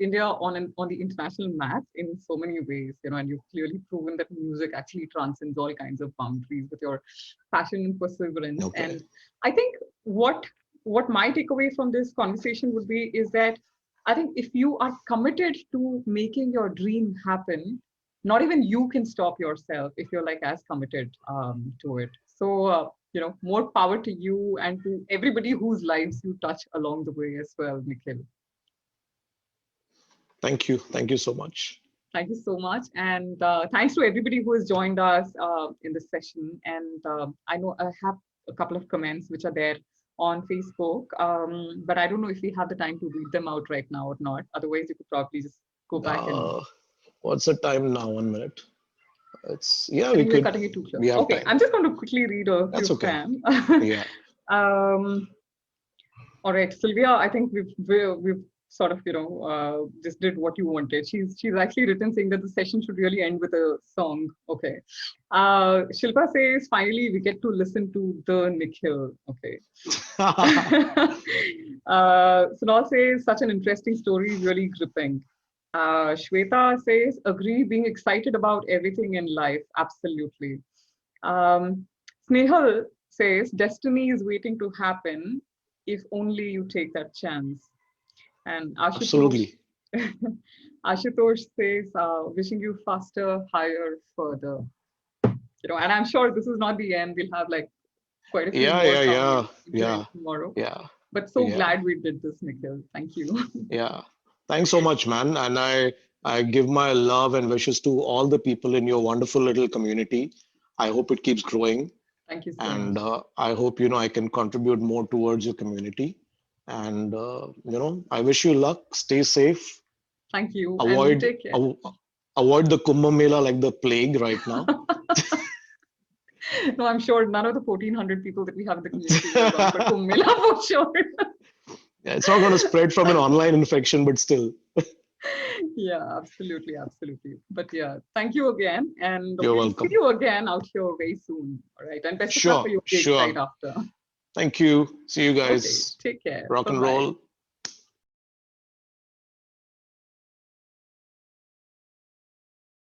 A: India on the international map in so many ways, and you've clearly proven that music actually transcends all kinds of boundaries with your passion and perseverance.
B: Okay.
A: And I think what my takeaway from this conversation would be is that I think if you are committed to making your dream happen, not even you can stop yourself if you're like as committed to it. So more power to you and to everybody whose lives you touch along the way as well, Nikhil.
B: Thank you so much.
A: Thank you so much, and thanks to everybody who has joined us in this session. And I know I have a couple of comments which are there on Facebook, but I don't know if we have the time to read them out right now or not. Otherwise, you could probably just go back and.
B: What's the time now? 1 minute. It's
A: I think we're cutting it too close. Okay, time. I'm just going to quickly read a few of them.
B: Yeah.
A: All right, Sylvia. I think we've sort of just did what you wanted. She's actually written saying that the session should really end with a song. Okay. Shilpa says finally we get to listen to the Nikhil. Okay. Sunal says such an interesting story, really gripping. Shweta says, agree, being excited about everything in life. Absolutely. Snehal says, destiny is waiting to happen if only you take that chance. And Ashutosh, Ashutosh says, wishing you faster, higher, further. And I'm sure this is not the end. We'll have like quite a few more tomorrow.
B: Yeah.
A: But so glad we did this, Nikhil. Thank you.
B: Yeah. Thanks so much, man. And I give my love and wishes to all the people in your wonderful little community. I hope it keeps growing.
A: Thank you so
B: much.
A: And
B: I hope, I can contribute more towards your community. And, I wish you luck. Stay safe.
A: Thank you.
B: Avoid,
A: and take care.
B: avoid the Kumbh Mela like the plague right now.
A: No, I'm sure none of the 1,400 people that we have in the community will run for Kumbh Mela for sure.
B: Yeah, it's not going to spread from an online infection, but still.
A: Yeah, absolutely, absolutely. But yeah, thank you again, and
B: You're
A: we'll see
B: welcome.
A: you again out here very soon. All right, and best of luck
B: Sure,
A: for your gigs
B: sure.
A: right after.
B: Thank you. See you
A: Okay,
B: guys.
A: take care.
B: Rock and
A: Bye-bye.
B: roll.